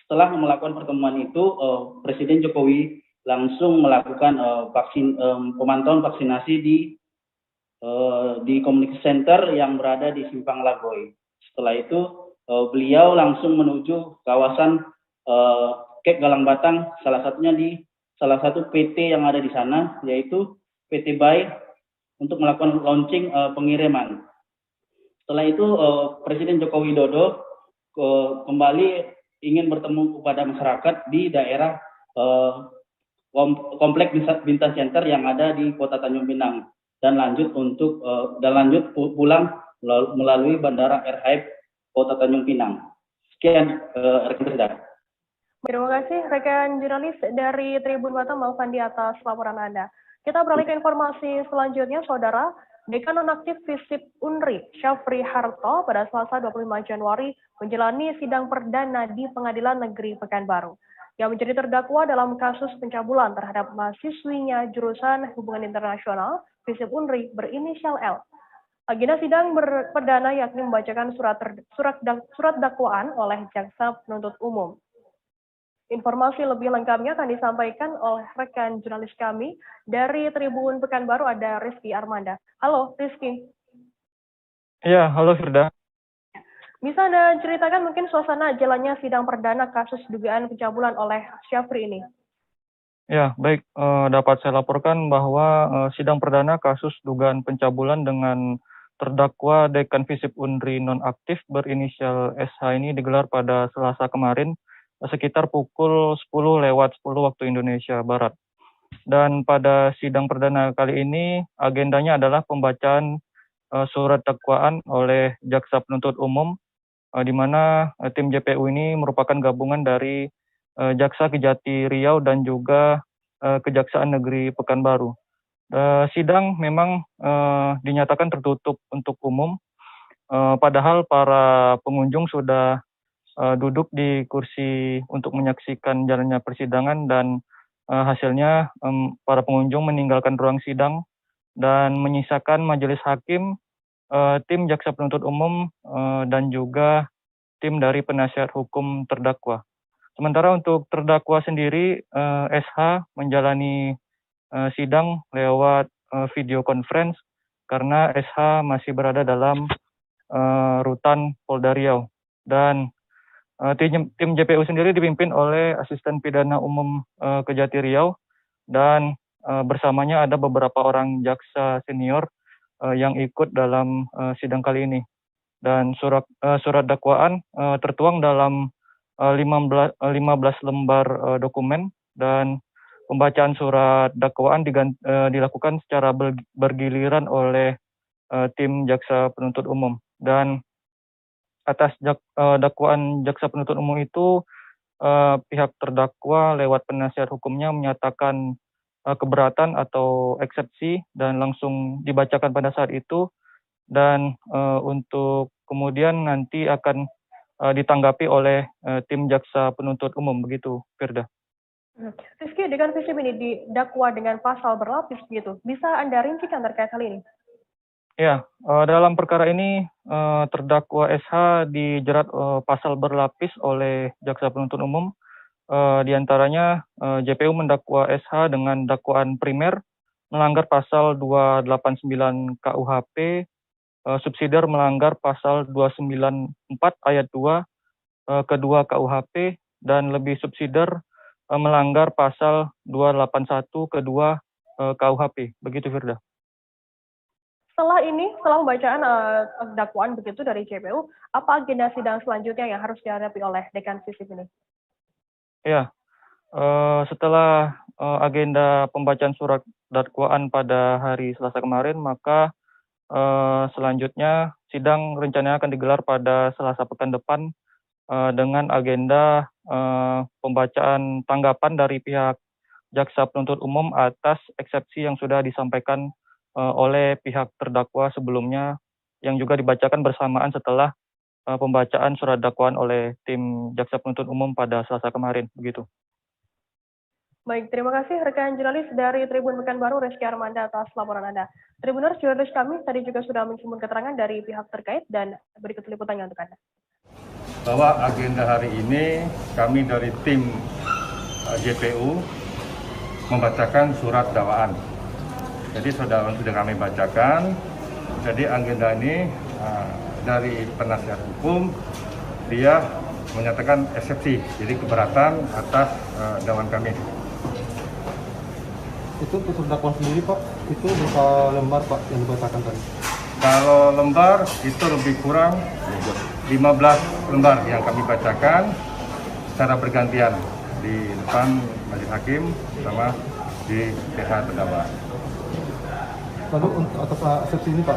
Setelah melakukan pertemuan itu, Presiden Jokowi langsung melakukan pemantauan vaksinasi di Community Center yang berada di Simpang Lagoy. Setelah itu beliau langsung menuju kawasan Kek Galang Batang, salah satunya di salah satu PT yang ada di sana, yaitu PT Bay, untuk melakukan launching pengiriman. Setelah itu Presiden Joko Widodo kembali ingin bertemu kepada masyarakat di daerah Komplek Bintan Center yang ada di Kota Tanjung Pinang. dan lanjut pulang melalui Bandara Airhaib Kota Tanjung Pinang. Sekian rekan Firda. Terima kasih rekan jurnalis dari Tribun Batam Alfandi atas laporan Anda. Kita beralih ke informasi selanjutnya, Saudara. Dekan Nonaktif FISIP UNRI, Syafri Harto, pada Selasa 25 Januari menjalani sidang perdana di Pengadilan Negeri Pekanbaru. Yang menjadi terdakwa dalam kasus pencabulan terhadap mahasiswinya jurusan Hubungan Internasional FISIP UNRI berinisial L. Agenda sidang perdana yakni membacakan surat dakwaan oleh jaksa penuntut umum. Informasi lebih lengkapnya akan disampaikan oleh rekan jurnalis kami dari Tribun Pekanbaru, ada Rizky Armanda. Halo Rizky. Ya, halo Firda. Bisa Anda ceritakan mungkin suasana jalannya sidang perdana kasus dugaan pencabulan oleh Syafri ini? Ya, baik. Dapat saya laporkan bahwa sidang perdana kasus dugaan pencabulan dengan terdakwa Dekan FISIP UNRI nonaktif berinisial SH ini digelar pada Selasa kemarin sekitar pukul 10:10 waktu Indonesia Barat. Dan pada sidang perdana kali ini agendanya adalah pembacaan surat dakwaan oleh jaksa penuntut umum, di mana tim JPU ini merupakan gabungan dari Jaksa Kejati Riau dan juga Kejaksaan Negeri Pekanbaru. Sidang memang dinyatakan tertutup untuk umum, padahal para pengunjung sudah duduk di kursi untuk menyaksikan jalannya persidangan dan hasilnya para pengunjung meninggalkan ruang sidang dan menyisakan majelis hakim, tim jaksa penuntut umum dan juga tim dari penasihat hukum terdakwa. Sementara untuk terdakwa sendiri, SH menjalani sidang lewat video conference karena SH masih berada dalam rutan Polda Riau. Dan tim JPU sendiri dipimpin oleh Asisten Pidana Umum Kejati Riau dan bersamanya ada beberapa orang jaksa senior yang ikut dalam sidang kali ini. Dan surat dakwaan tertuang dalam 15 lembar dokumen dan pembacaan surat dakwaan dilakukan secara bergiliran oleh tim jaksa penuntut umum. Dan atas dakwaan jaksa penuntut umum itu, pihak terdakwa lewat penasihat hukumnya menyatakan keberatan atau eksepsi dan langsung dibacakan pada saat itu, dan untuk kemudian nanti akan ditanggapi oleh tim jaksa penuntut umum, begitu Firda. Rizky, dengan FISIP ini didakwa dengan pasal berlapis gitu, bisa Anda rincikan terkait hal ini? Ya, dalam perkara ini terdakwa SH dijerat pasal berlapis oleh jaksa penuntut umum. Di antaranya JPU mendakwa SH dengan dakwaan primer melanggar pasal 289 KUHP, subsidiar melanggar pasal 294 ayat 2 kedua KUHP, dan lebih subsidiar melanggar pasal 281 kedua KUHP. Begitu Firda. Setelah pembacaan dakwaan begitu dari JPU, apa agenda sidang selanjutnya yang harus dihadapi oleh Dekan FISIP ini? Ya, setelah agenda pembacaan surat dakwaan pada hari Selasa kemarin, maka selanjutnya sidang rencananya akan digelar pada Selasa pekan depan dengan agenda pembacaan tanggapan dari pihak jaksa penuntut umum atas eksepsi yang sudah disampaikan oleh pihak terdakwa sebelumnya, yang juga dibacakan bersamaan setelah pembacaan surat dakwaan oleh tim jaksa penuntut umum pada Selasa kemarin, begitu. Baik, terima kasih rekan jurnalis dari Tribun Pekanbaru, Rizky Armanda atas laporan Anda. Tribuners, jurnalis kami tadi juga sudah menghimpun keterangan dari pihak terkait dan berikut liputannya untuk Anda. Bahwa agenda hari ini kami dari tim JPU membacakan surat dakwaan. Jadi sudah kami bacakan. Jadi agenda ini dari penasihat hukum, dia menyatakan eksepsi, jadi keberatan atas dakwaan kami. Itu untuk dakwaan sendiri Pak, itu berapa lembar Pak yang dibacakan tadi? Kalau lembar itu lebih kurang 15 lembar yang kami bacakan secara bergantian di depan majelis hakim sama di pihak terdakwa. Lalu untuk atas eksepsi ini Pak,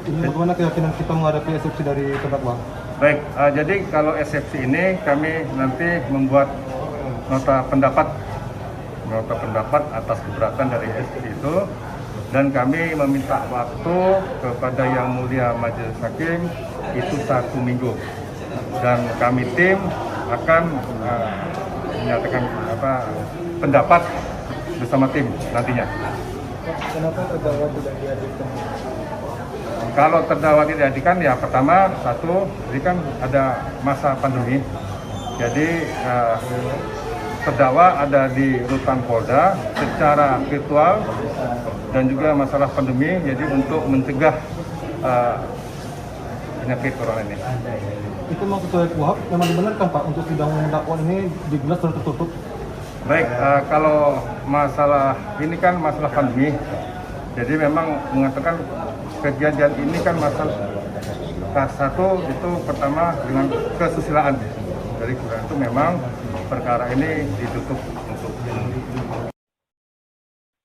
ini bagaimana keyakinan kita menghadapi eksepsi dari terdakwa? Baik, jadi kalau eksepsi ini kami nanti membuat nota pendapat atas keberatan dari eksepsi itu, dan kami meminta waktu kepada Yang Mulia Majelis Hakim itu 1 minggu, dan kami tim akan menyatakan pendapat bersama tim nantinya. Kenapa terdakwa tidak dihadirkan? Kalau terdakwa tidak dihadirkan, ya pertama ini kan ada masa pandemi, jadi terdakwa ada di rutan Polda secara virtual dan juga masalah pandemi, jadi untuk mencegah penyakit corona ini. Itu memang sesuai KUHP, memang dibenarkan Pak untuk sidang dakwaan ini digelar secara tertutup? Baik, kalau masalah ini kan masalah pandemi, jadi memang mengatakan kejadian ini kan masalah satu itu pertama dengan kesusilaan. Jadi itu memang perkara ini ditutup untuk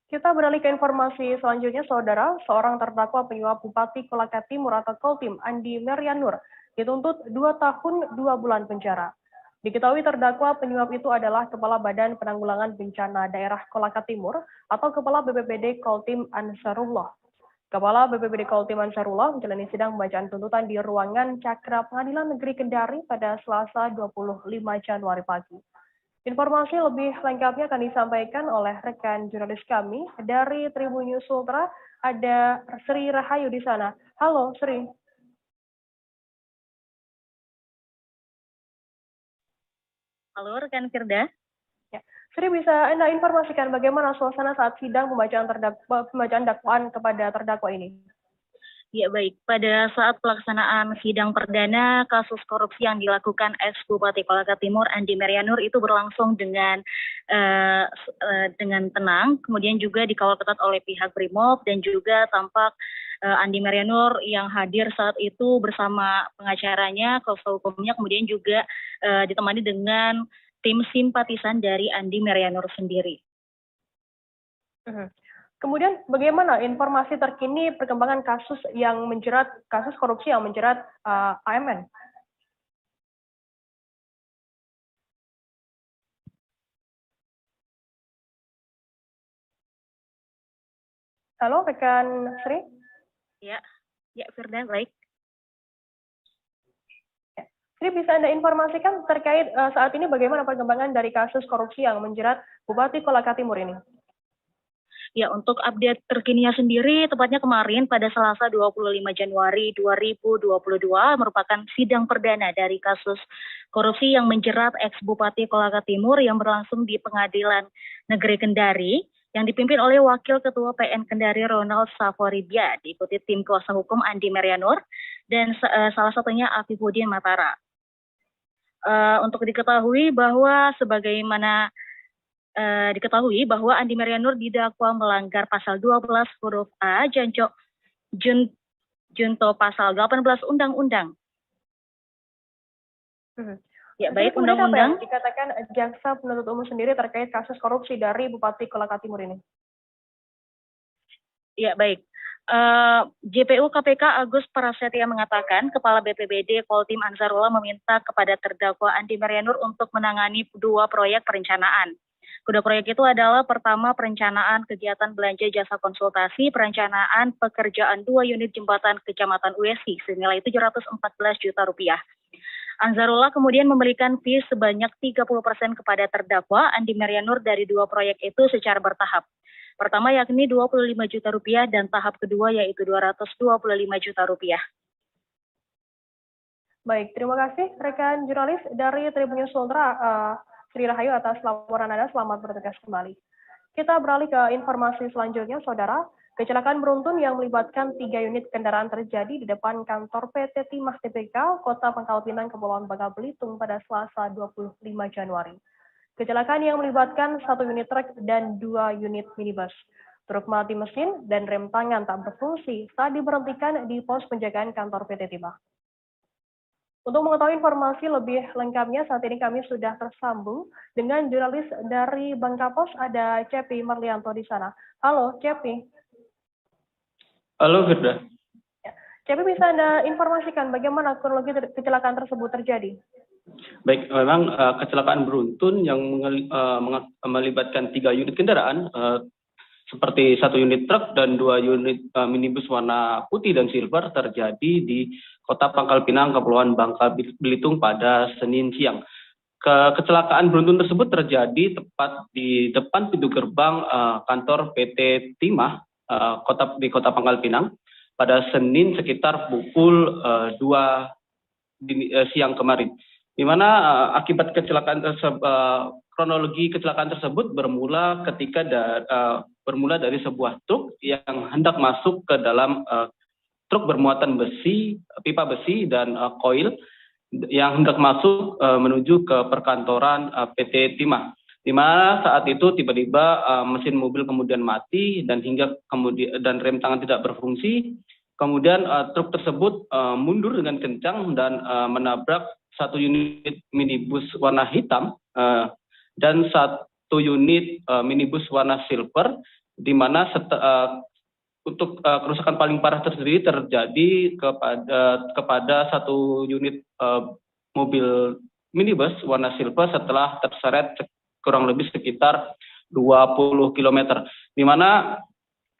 Kita beralih ke informasi selanjutnya, Saudara. Seorang terdakwa penyuap Bupati Kolaka Timur atau Koltim, Andi Merianur, dituntut 2 tahun 2 bulan penjara. Diketahui terdakwa penyuap itu adalah Kepala Badan Penanggulangan Bencana Daerah Kolaka Timur atau Kepala BPBD Koltim Ansarullah. Kepala BPBD Koltim Ansarullah menjalani sidang pembacaan tuntutan di ruangan Cakra Pengadilan Negeri Kendari pada Selasa 25 Januari pagi. Informasi lebih lengkapnya akan disampaikan oleh rekan jurnalis kami dari Tribun News Ultra, ada Sri Rahayu di sana. Halo Sri. Halo rekan Firda. Ya. Sri, bisa Anda informasikan bagaimana suasana saat sidang pembacaan dakwaan kepada terdakwa ini? Ya baik, pada saat pelaksanaan sidang perdana kasus korupsi yang dilakukan ex-Bupati Kolaka Timur Andi Merianur itu berlangsung dengan tenang, kemudian juga dikawal ketat oleh pihak Brimob dan juga tampak Andi Merianur yang hadir saat itu bersama pengacaranya, kuasa hukumnya, kemudian juga ditemani dengan tim simpatisan dari Andi Merianur sendiri. Kemudian bagaimana informasi terkini perkembangan kasus korupsi yang menjerat AMN? Halo rekan Sri? Ya Firda, baik. Ya. Sri, bisa Anda informasikan terkait saat ini bagaimana perkembangan dari kasus korupsi yang menjerat Bupati Kolaka Timur ini? Ya, untuk update terkininya sendiri, tepatnya kemarin pada Selasa 25 Januari 2022 merupakan sidang perdana dari kasus korupsi yang menjerat ex-Bupati Kolaka Timur yang berlangsung di Pengadilan Negeri Kendari yang dipimpin oleh Wakil Ketua PN Kendari Ronald Saforibia, diikuti tim kuasa hukum Andi Merianur dan salah satunya Afifuddin Matara. Untuk diketahui bahwa diketahui bahwa Andi Merianur didakwa melanggar pasal 12 huruf A junto pasal 18 Undang-Undang. Ya baik, Undang-Undang. Dikatakan jaksa penuntut umum sendiri terkait kasus korupsi dari Bupati Kolaka Timur ini. Ya baik. JPU KPK Agus Prasetya mengatakan Kepala BPBD Koltim Ansarullah meminta kepada terdakwa Andi Merianur untuk menangani 2 proyek perencanaan. Kedua proyek itu adalah pertama perencanaan kegiatan belanja jasa konsultasi, perencanaan pekerjaan 2 unit jembatan Kecamatan Uesi senilai 714 juta rupiah. Ansarullah kemudian memberikan fee sebanyak 30% kepada terdakwa Andi Merianur dari 2 proyek itu secara bertahap. Pertama yakni 25 juta rupiah dan tahap kedua yaitu 225 juta rupiah. Baik, terima kasih rekan jurnalis dari Tribun News Ultra, Sri Rahayu atas laporan Anda. Selamat bertugas kembali. Kita beralih ke informasi selanjutnya, Saudara. Kecelakaan beruntun yang melibatkan 3 unit kendaraan terjadi di depan kantor PT Timah TPK Kota Pangkal Pinang, Kepulauan Bangka Belitung pada Selasa 25 Januari. Kecelakaan yang melibatkan 1 unit truk dan 2 unit minibus. Truk mati mesin dan rem tangan tak berfungsi saat diberhentikan di pos penjagaan kantor PT Timah. Untuk mengetahui informasi lebih lengkapnya, saat ini kami sudah tersambung dengan jurnalis dari Bangka Pos, ada Cepi Marlianto di sana. Halo, Cepi. Halo Firda. CP, bisa Anda informasikan bagaimana kronologi kecelakaan tersebut terjadi? Baik, memang kecelakaan beruntun yang melibatkan 3 unit kendaraan, seperti 1 unit truk dan 2 unit minibus warna putih dan silver terjadi di Kota Pangkal Pinang, Kepulauan Bangka Belitung pada Senin siang. Kecelakaan beruntun tersebut terjadi tepat di depan pintu gerbang kantor PT Timah di Kota Pangkal Pinang pada Senin sekitar pukul 2 siang kemarin. Di mana akibat kecelakaan kronologi kecelakaan tersebut bermula dari sebuah truk yang hendak masuk ke dalam truk bermuatan besi, pipa besi dan koil yang hendak masuk menuju ke perkantoran PT Timah. Di mana saat itu tiba-tiba mesin mobil kemudian mati dan rem tangan tidak berfungsi. Kemudian truk tersebut mundur dengan kencang dan menabrak 1 unit minibus warna hitam dan 1 unit minibus warna silver, di mana untuk kerusakan paling parah tersendiri terjadi kepada 1 unit mobil minibus warna silver setelah terseret kurang lebih sekitar 20 km. Di mana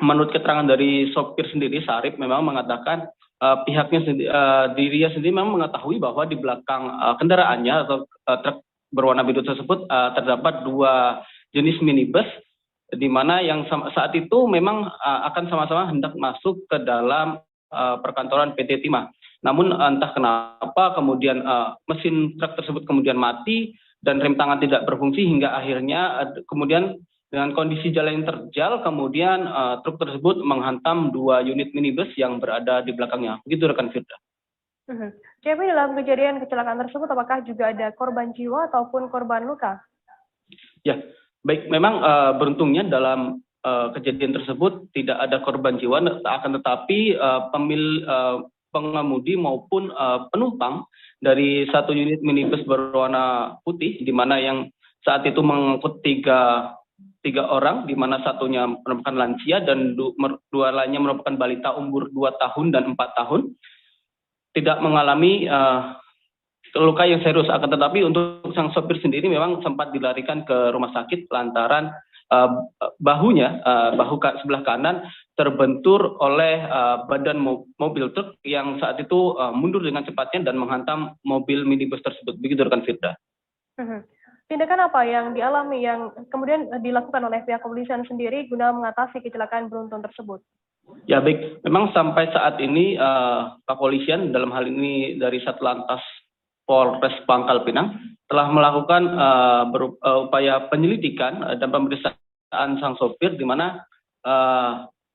menurut keterangan dari sopir sendiri, Sarip memang mengatakan dirinya sendiri memang mengetahui bahwa di belakang kendaraannya atau truk berwarna biru tersebut terdapat 2 jenis minibus, di mana yang saat itu memang akan sama-sama hendak masuk ke dalam perkantoran PT Timah. Namun entah kenapa kemudian mesin truk tersebut kemudian mati dan rem tangan tidak berfungsi hingga akhirnya kemudian dengan kondisi jalan yang terjal, kemudian truk tersebut menghantam 2 unit minibus yang berada di belakangnya. Begitu rekan Firda. CP, dalam kejadian kecelakaan tersebut apakah juga ada korban jiwa ataupun korban luka? Ya, baik. Memang beruntungnya dalam kejadian tersebut tidak ada korban jiwa, akan tetapi pengemudi maupun penumpang dari 1 unit minibus berwarna putih, di mana yang saat itu mengangkut tiga orang, di mana satunya merupakan lansia dan 2 lainnya merupakan balita umur 2 tahun dan 4 tahun, tidak mengalami luka yang serius. Akan tetapi untuk sang sopir sendiri memang sempat dilarikan ke rumah sakit lantaran bahu sebelah kanan terbentur oleh badan mobil truk yang saat itu mundur dengan cepatnya dan menghantam mobil minibus tersebut. Begitu rekan Firda. Tindakan apa yang dialami yang kemudian dilakukan oleh pihak kepolisian sendiri guna mengatasi kecelakaan beruntun tersebut? Ya baik, memang sampai saat ini kepolisian dalam hal ini dari Satlantas Polres Pangkal Pinang telah melakukan upaya penyelidikan dan pemeriksaan sang sopir, di mana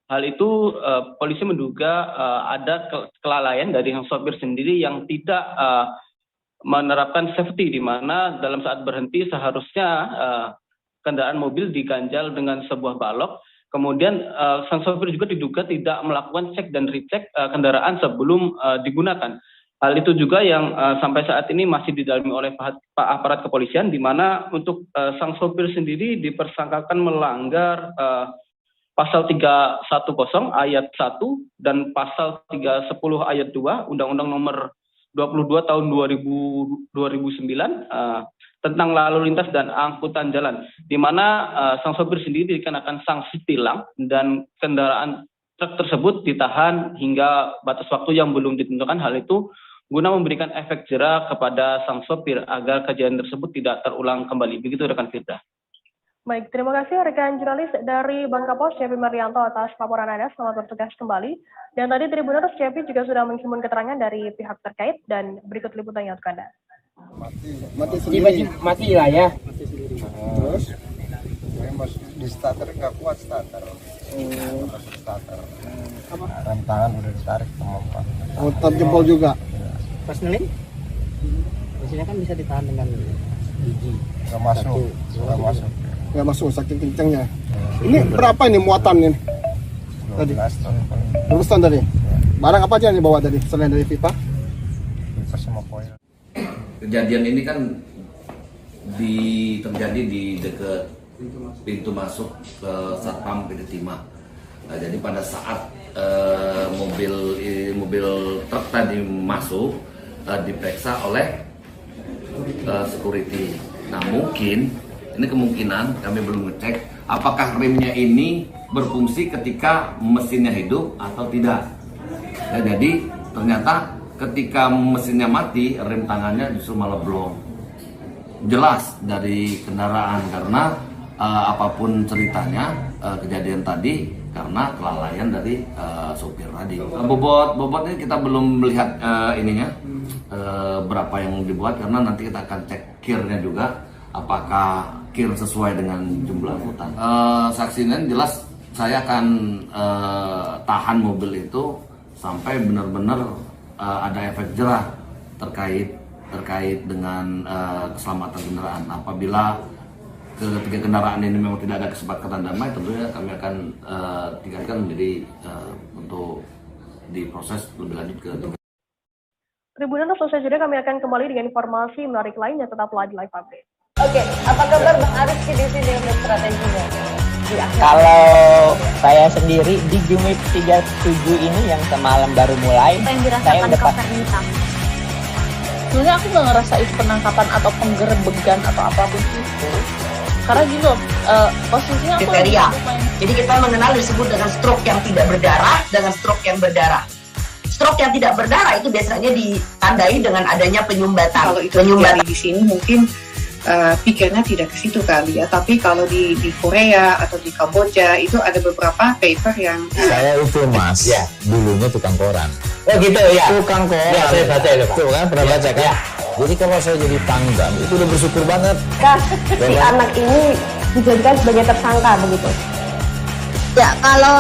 hal itu polisi menduga ada kelalaian dari sang sopir sendiri yang tidak menerapkan safety, di mana dalam saat berhenti seharusnya kendaraan mobil diganjal dengan sebuah balok. Kemudian sang sopir juga diduga tidak melakukan cek dan recheck kendaraan sebelum digunakan. Hal itu juga yang sampai saat ini masih didalami oleh aparat kepolisian, di mana untuk sang sopir sendiri dipersangkakan melanggar pasal 310 ayat 1 dan pasal 310 ayat 2 Undang-Undang Nomor 22 tahun 2009 tentang lalu lintas dan angkutan jalan, di mana sang sopir sendiri dikenakan sanksi tilang dan kendaraan truk tersebut ditahan hingga batas waktu yang belum ditentukan. Hal itu guna memberikan efek jera kepada sang sopir agar kejadian tersebut tidak terulang kembali. Begitu rekan Firda. Baik, terima kasih rekan jurnalis dari Bangka Pos, CP Marianto, atas laporan Anda. Selamat bertugas kembali. Dan tadi Tribuners CP juga sudah menghimpun keterangan dari pihak terkait, dan berikut liputannya untuk Anda. Mati lah ya. Terus di starter nggak kuat starter. Starter. Rem tangan udah ditarik sama Pak. Oh, terjebol juga. Pas ngeling, mesinnya kan bisa ditahan dengan gigi. Nggak masuk. Nggak masuk saking kencangnya. Ini berapa ini muatan ini? 12 ton. 12 ton tadi. Barang apa aja yang dibawa tadi selain dari pipa? Pipa sama koil. Kejadian ini kan terjadi di dekat pintu masuk ke Satpam PT Timah. Nah, jadi pada saat mobil truk tadi masuk diperiksa oleh security. Nah, mungkin ini kemungkinan kami belum ngecek apakah remnya ini berfungsi ketika mesinnya hidup atau tidak. Ya, jadi ternyata ketika mesinnya mati, rem tangannya justru malah blong. Jelas dari kendaraan karena apapun ceritanya kejadian tadi karena kelalaian dari sopir tadi. Bobotnya kita belum melihat ininya berapa yang dibuat karena nanti kita akan cek kirnya juga apakah kir sesuai dengan jumlah angkutan. Saksinya jelas saya akan tahan mobil itu sampai benar-benar ada efek jerah terkait dengan keselamatan kendaraan. Apabila ketiga kendaraan ini memang tidak ada kesepakatan damai, tentunya kami akan tingkatkan menjadi untuk diproses lebih lanjut ke Tribunan, selesai jeda kami akan kembali dengan informasi menarik lainnya, tetaplah di Live Update. Oke, apa kabar Bang Arief di sini untuk strateginya? Kalau saya sendiri di Jumip 37 ini yang semalam baru mulai, Apa yang saya dirasakan udah Kak Fernita? Sebenarnya aku nggak ngerasain penangkapan atau penggerebegan atau apapun itu. Karena gini loh, posisinya aku kriteria. Jadi kita mengenal disebut dengan stroke yang tidak berdarah dengan stroke yang berdarah. Stroke yang tidak berdarah itu biasanya ditandai dengan adanya penyumbatan. Kalau itu terjadi di sini mungkin pikirnya tidak ke situ kali ya, tapi kalau di Korea atau di Kamboja itu ada beberapa paper yang Saya itu Mas, ya, dulunya tukang koran. Oh gitu ya. Tukang koran. Ya, saya baca itu Pak. Tuh kan, pernah baca kan? Ya. Jadi kalau saya jadi pangdam itu udah bersyukur banget. Si anak ini dijadikan sebagai tersangka begitu. Ya, kalau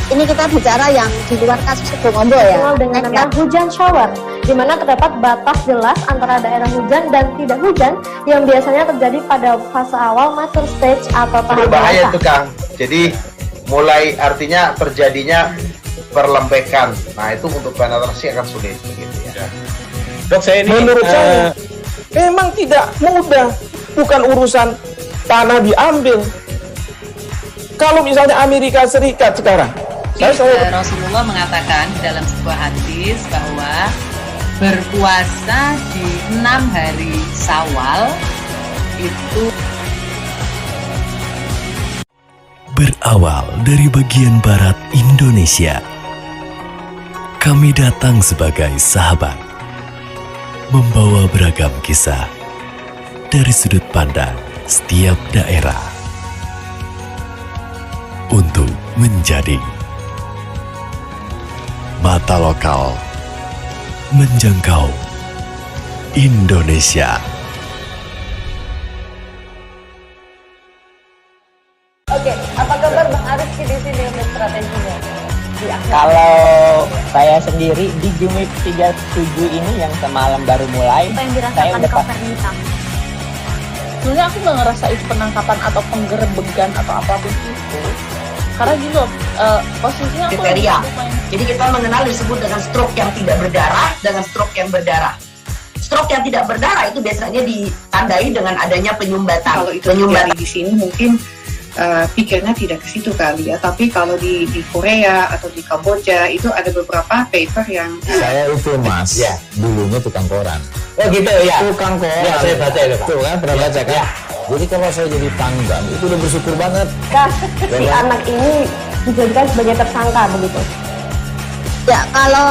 ini kita bicara yang di luar kasus Situbondo ya. Dengan nama hujan shower, di mana terdapat batas jelas antara daerah hujan dan tidak hujan yang biasanya terjadi pada fase awal mature stage atau tahap Berbahaya dewasa. itu Kang. Jadi mulai artinya terjadinya perlembekan. Nah itu untuk penetrasi akan sulit begitu ya. Dok, saya ini menurut saya memang tidak mudah, bukan urusan tanah diambil. Kalau misalnya Amerika Serikat sekarang, Rasulullah mengatakan dalam sebuah hadis bahwa berpuasa di 6 hari Syawal itu Berawal dari bagian barat Indonesia, kami datang sebagai sahabat, membawa beragam kisah dari sudut pandang setiap daerah untuk menjadi mata lokal menjangkau Indonesia. Oke, apa kabar Bang Arief di sini untuk strateginya? Kalau saya sendiri di Jumip 37 ini yang semalam baru mulai, Apa yang saya dirasakan udah Kak Fernita? sebenarnya aku nggak ngerasain penangkapan atau penggerebegan atau apapun itu. Karena gini loh, posisinya aku kriteria. Jadi kita mengenal disebut dengan stroke yang tidak berdarah dengan stroke yang berdarah. Stroke yang tidak berdarah itu biasanya ditandai dengan adanya penyumbatan. kalau itu terjadi di sini mungkin pikirnya tidak ke situ kali ya, tapi kalau di Korea atau di Kamboja itu ada beberapa paper yang Saya itu Mas, ya, dulunya tukang koran. Oh gitu ya. Tukang koran. Ya, saya baca itu Pak. Tuh kan, pernah baca kan? Ya. Jadi kalau saya jadi pangdam itu udah bersyukur banget. Si anak ini dijadikan sebagai tersangka begitu. Ya, kalau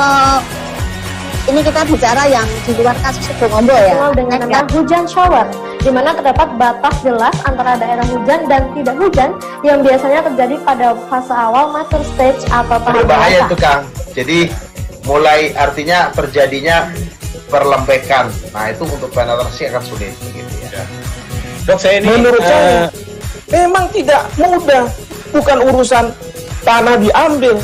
ini kita bicara yang di luar kasus Situbondo ya. Dengan nama hujan shower, di mana terdapat batas jelas antara daerah hujan dan tidak hujan yang biasanya terjadi pada fase awal mature stage atau tahap Berbahaya dewasa. itu Kang. Jadi mulai artinya terjadinya perlembekan. Nah itu untuk penetrasi akan sulit begitu ya. Dok, saya ini menurut saya memang tidak mudah, bukan urusan tanah diambil.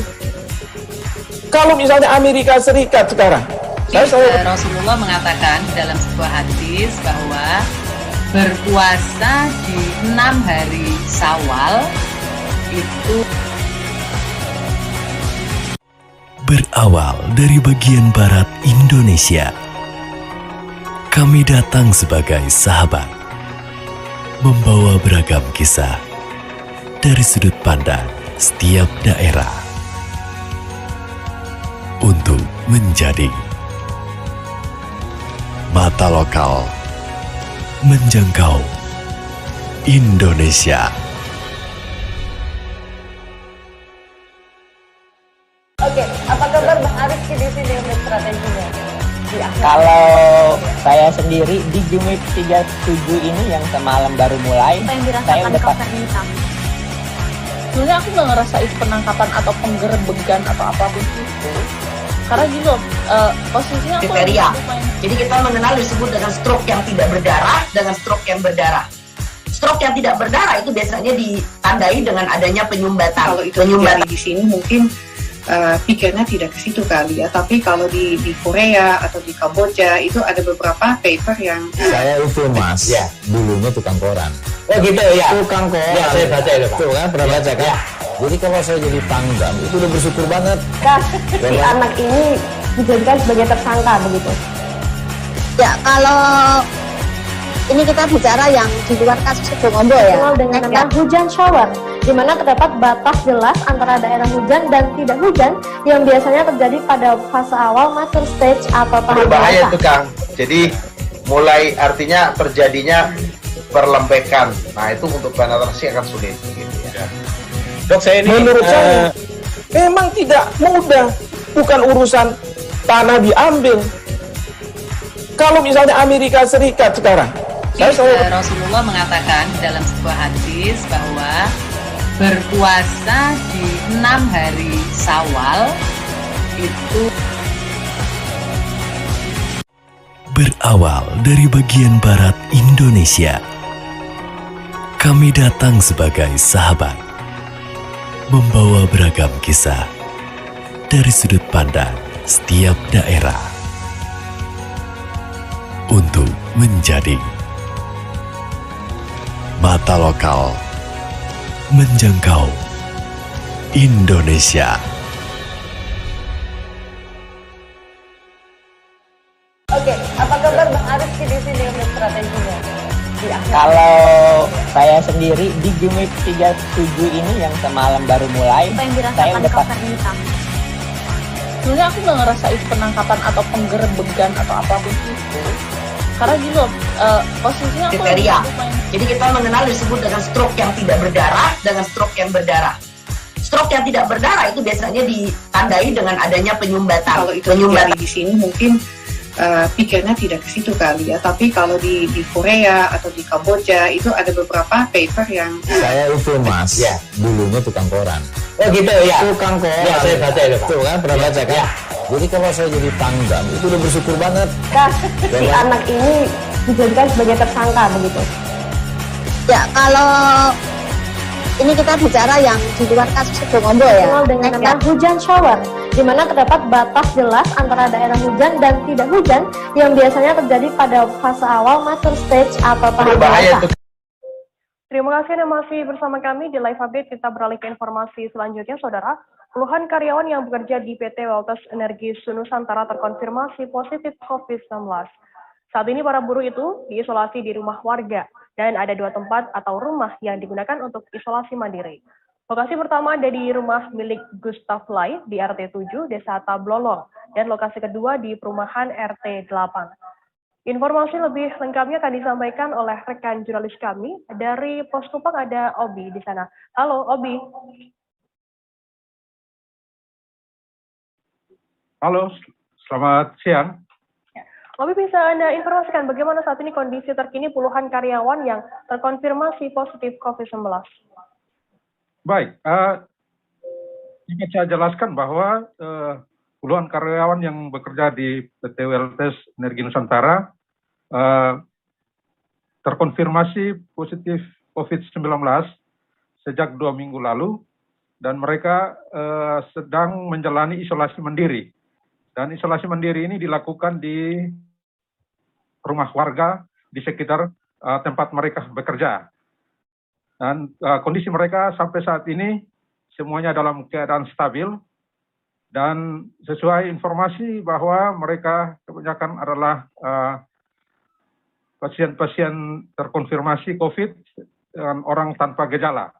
Kalau misalnya Amerika Serikat sekarang, Rasulullah mengatakan dalam sebuah hadis bahwa berpuasa di 6 hari Syawal itu Berawal dari bagian barat Indonesia, kami datang sebagai sahabat, membawa beragam kisah dari sudut pandang setiap daerah untuk menjadi mata lokal menjangkau Indonesia. Oke, apa kabar Bang Arif di sini untuk strateginya? Kalau saya sendiri di Jumip 37 ini yang semalam baru mulai, saya udah sebenarnya aku nggak ngerasain penangkapan atau penggerebegan atau apapun itu, karena gitu posisinya aku kriteria. Jadi kita mengenal disebut dengan stroke yang tidak berdarah dengan stroke yang berdarah. Stroke yang tidak berdarah itu biasanya ditandai dengan adanya penyumbatan. Kalau itu terjadi di sini mungkin pikirnya tidak ke situ kali ya, tapi kalau di Korea atau di Kamboja itu ada beberapa paper yang saya itu mas, ya dulunya tukang koran. Oh gitu ya, Tukang koran. ya saya baca itu Pak. Tuh kan pernah baca kan? Ya. Jadi kalau saya jadi Pangdam itu udah bersyukur banget. Si anak ini dijadikan sebagai tersangka begitu. Ya, kalau ini kita bicara yang di luar kasus Situbondo ya, dengan nama hujan shower, di mana terdapat batas jelas antara daerah hujan dan tidak hujan yang biasanya terjadi pada fase awal mature stage atau tahap berbahaya itu Kang. Jadi mulai artinya terjadinya perlembekan. Nah itu untuk penetrasi akan sulit. Gitu ya. Dok, saya ini menurut saya memang tidak mudah, bukan urusan tanah diambil. Kalau misalnya Amerika Serikat sekarang, Rasulullah mengatakan dalam sebuah hadis bahwa berpuasa di 6 hari Syawal itu berawal dari bagian barat Indonesia. Kami datang sebagai sahabat, membawa beragam kisah dari sudut pandang setiap daerah untuk menjadi mata lokal menjangkau Indonesia. Oke, apa kabar Bang Arif di sini untuk strateginya? Kalau saya sendiri di Jumip 37 ini yang semalam baru mulai, saya udah sebenarnya aku nggak ngerasain penangkapan atau penggerebegan atau apapun itu, karena gitu posisinya aku kriteria. Jadi kita mengenal disebut dengan stroke yang tidak berdarah dengan stroke yang berdarah. Stroke yang tidak berdarah itu biasanya ditandai dengan adanya penyumbatan. Kalau itu terjadi di sini mungkin pikirnya tidak ke situ kali ya, tapi kalau di Korea atau di Kamboja itu ada beberapa paper yang saya itu mas, ya dulunya tukang koran. Oh gitu ya, Tukang koran. ya saya baca itu Pak. Tuh kan pernah baca kan? Ya. Jadi kalau saya jadi Pangdam itu udah bersyukur banget. Si anak ini dijadikan sebagai tersangka begitu. Ya, kalau ini kita bicara yang di luar kasus Situbondo ya, dengan nama hujan shower, di mana terdapat batas jelas antara daerah hujan dan tidak hujan yang biasanya terjadi pada fase awal mature stage atau tahap dewasa. Terima kasih Anda masih bersama kami di Live Update. Kita beralih ke informasi selanjutnya, Saudara. Puluhan karyawan yang bekerja di PT Weltes Energi Nusantara terkonfirmasi positif COVID-19. Saat ini para buruh itu diisolasi di rumah warga dan ada 2 tempat atau rumah yang digunakan untuk isolasi mandiri. Lokasi pertama ada di rumah milik Gustav Lai di RT 7 Desa Tablolong dan lokasi kedua di perumahan RT 8. Informasi lebih lengkapnya akan disampaikan oleh rekan jurnalis kami dari Pos Kupang, ada Obi di sana. Halo Obi. Halo, selamat siang. Obi, bisa Anda informasikan bagaimana saat ini kondisi terkini puluhan karyawan yang terkonfirmasi positif COVID-19? Baik, ingin saya jelaskan bahwa puluhan karyawan yang bekerja di PT Weltes Energi Nusantara terkonfirmasi positif COVID-19 sejak 2 minggu lalu, dan mereka sedang menjalani isolasi mandiri. Dan isolasi mandiri ini dilakukan di rumah warga di sekitar tempat mereka bekerja. Dan kondisi mereka sampai saat ini semuanya dalam keadaan stabil. Dan sesuai informasi bahwa mereka kebanyakan adalah pasien-pasien terkonfirmasi COVID dengan orang tanpa gejala.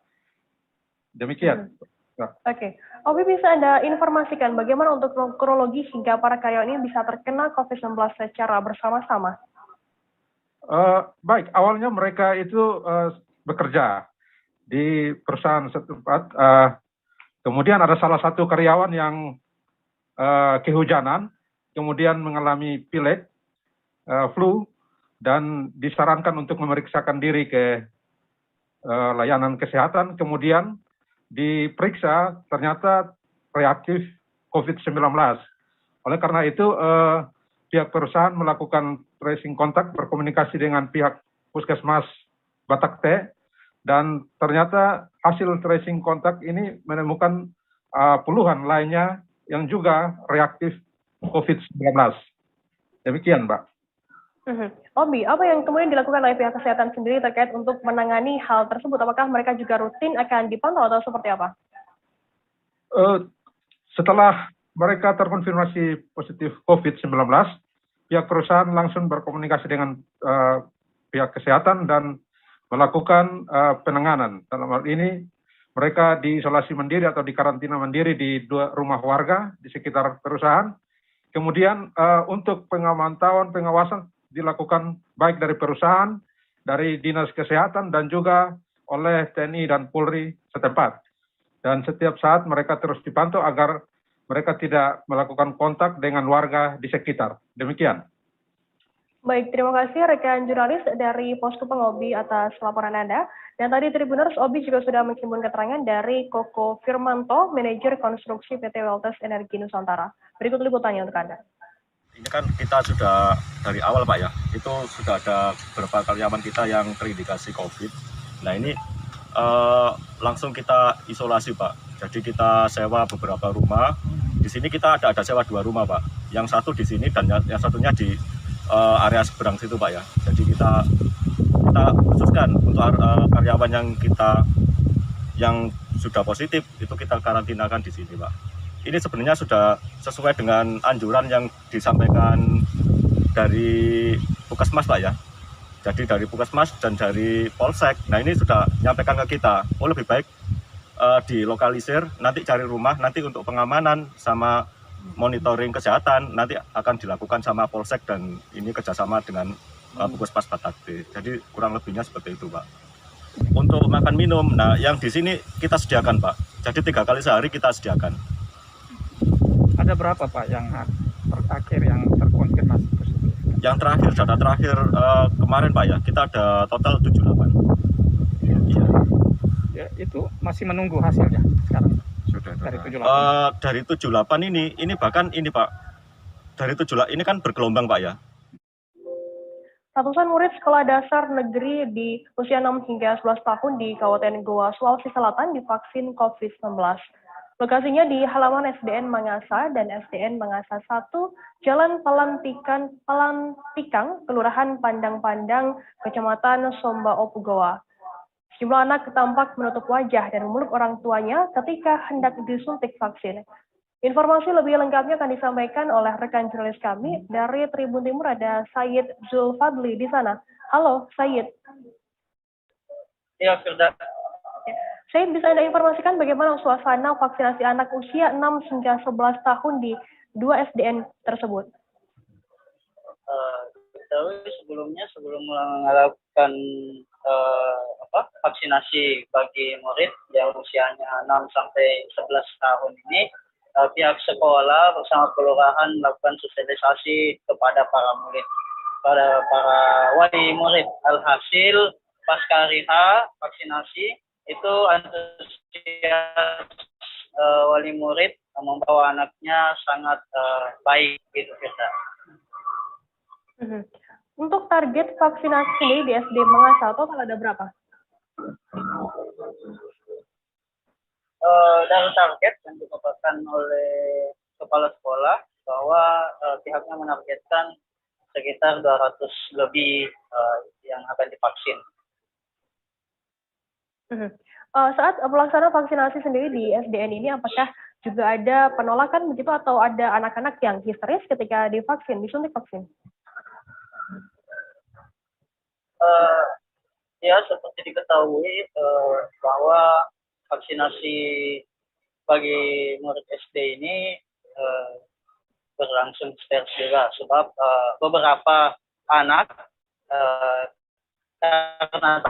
Demikian. Oke. Obi, bisa Anda informasikan bagaimana untuk kronologi hingga para karyawan ini bisa terkena COVID-19 secara bersama-sama? Baik, awalnya mereka itu bekerja di perusahaan setempat. Kemudian ada salah satu karyawan yang kehujanan, kemudian mengalami pilek, flu, dan disarankan untuk memeriksakan diri ke layanan kesehatan. Kemudian diperiksa, ternyata reaktif COVID-19. Oleh karena itu, pihak perusahaan melakukan tracing kontak, berkomunikasi dengan pihak Puskesmas Batak T, dan ternyata hasil tracing kontak ini menemukan puluhan lainnya yang juga reaktif COVID-19. Demikian, Mbak. Obi, apa yang kemudian dilakukan oleh pihak kesehatan sendiri terkait untuk menangani hal tersebut? Apakah mereka juga rutin akan dipantau atau seperti apa? Setelah mereka terkonfirmasi positif COVID-19, pihak perusahaan langsung berkomunikasi dengan pihak kesehatan dan melakukan penanganan. Dalam hal ini, mereka diisolasi mandiri atau dikarantina mandiri di 2 rumah warga di sekitar perusahaan. Kemudian untuk pengawasan dilakukan baik dari perusahaan, dari dinas kesehatan, dan juga oleh TNI dan Polri setempat. Dan setiap saat mereka terus dipantau agar mereka tidak melakukan kontak dengan warga di sekitar. Demikian. Baik, terima kasih rekan jurnalis dari Pos Kupang Obi atas laporan Anda. Dan tadi Tribuners, Obi juga sudah menghimpun keterangan dari Koko Firmanto, Manajer Konstruksi PT Weltes Energi Nusantara. Berikut liputannya untuk Anda. Ini kan kita sudah dari awal Pak ya, itu sudah ada beberapa karyawan kita yang terindikasi COVID. Nah ini langsung kita isolasi Pak. Jadi kita sewa beberapa rumah. Di sini kita ada sewa 2 rumah Pak. Yang satu di sini dan yang satunya di area seberang situ Pak ya. Jadi kita khususkan untuk karyawan yang sudah positif itu kita karantinakan di sini Pak. Ini sebenarnya sudah sesuai dengan anjuran yang disampaikan dari Puskesmas Pak ya. Jadi dari Puskesmas dan dari Polsek. Nah ini sudah menyampaikan ke kita. Oh lebih baik dilokalisir, nanti cari rumah, nanti untuk pengamanan sama monitoring kesehatan nanti akan dilakukan sama Polsek dan ini kerjasama dengan Puskesmas Batak T. Jadi kurang lebihnya seperti itu Pak. Untuk makan minum, nah yang di sini kita sediakan Pak. Jadi 3 kali sehari kita sediakan. Ada berapa Pak yang terakhir yang terkonfirmasi positif? Yang terakhir, data terakhir kemarin Pak ya, kita ada total 78. Iya. Ya, itu masih menunggu hasilnya sekarang. Sudah. Dari 78. Dari 78 ini bahkan ini Pak. Dari 78 ini kan bergelombang Pak ya. Ratusan murid sekolah dasar negeri di usia 6 hingga 11 tahun di Kabupaten Goa, Sulawesi Selatan divaksin COVID-19. Lokasinya di halaman SDN Mangasa dan SDN Mangasa 1, Jalan Pelantikang, Kelurahan Pandang-Pandang, Kecamatan Somba Opu, Goa. Sejumlah anak tampak menutup wajah dan memeluk orang tuanya ketika hendak disuntik vaksin. Informasi lebih lengkapnya akan disampaikan oleh rekan jurnalis kami dari Tribun Timur, ada Sayyid Zulfadli di sana. Halo, Sayyid. Ya, Firda. Sayyid, bisa Anda informasikan bagaimana suasana vaksinasi anak usia 6 hingga 11 tahun di 2 SDN tersebut? Sebelum melakukan vaksinasi bagi murid yang usianya 6 sampai 11 tahun ini, pihak sekolah bersama kelurahan melakukan sosialisasi kepada para murid, pada para wali murid. Alhasil pasca hari H vaksinasi itu antusias wali murid membawa anaknya sangat baik gitu kita. Untuk target vaksinasi sendiri di SD Mangasa total ada berapa? Dari target yang ditetapkan oleh kepala sekolah bahwa pihaknya menargetkan sekitar 200 lebih yang akan divaksin. Saat pelaksanaan vaksinasi sendiri di SDN ini, apakah juga ada penolakan begitu atau ada anak-anak yang histeris ketika disuntik vaksin? Ya, seperti diketahui bahwa vaksinasi bagi murid SD ini berlangsung stres juga, sebab beberapa anak karena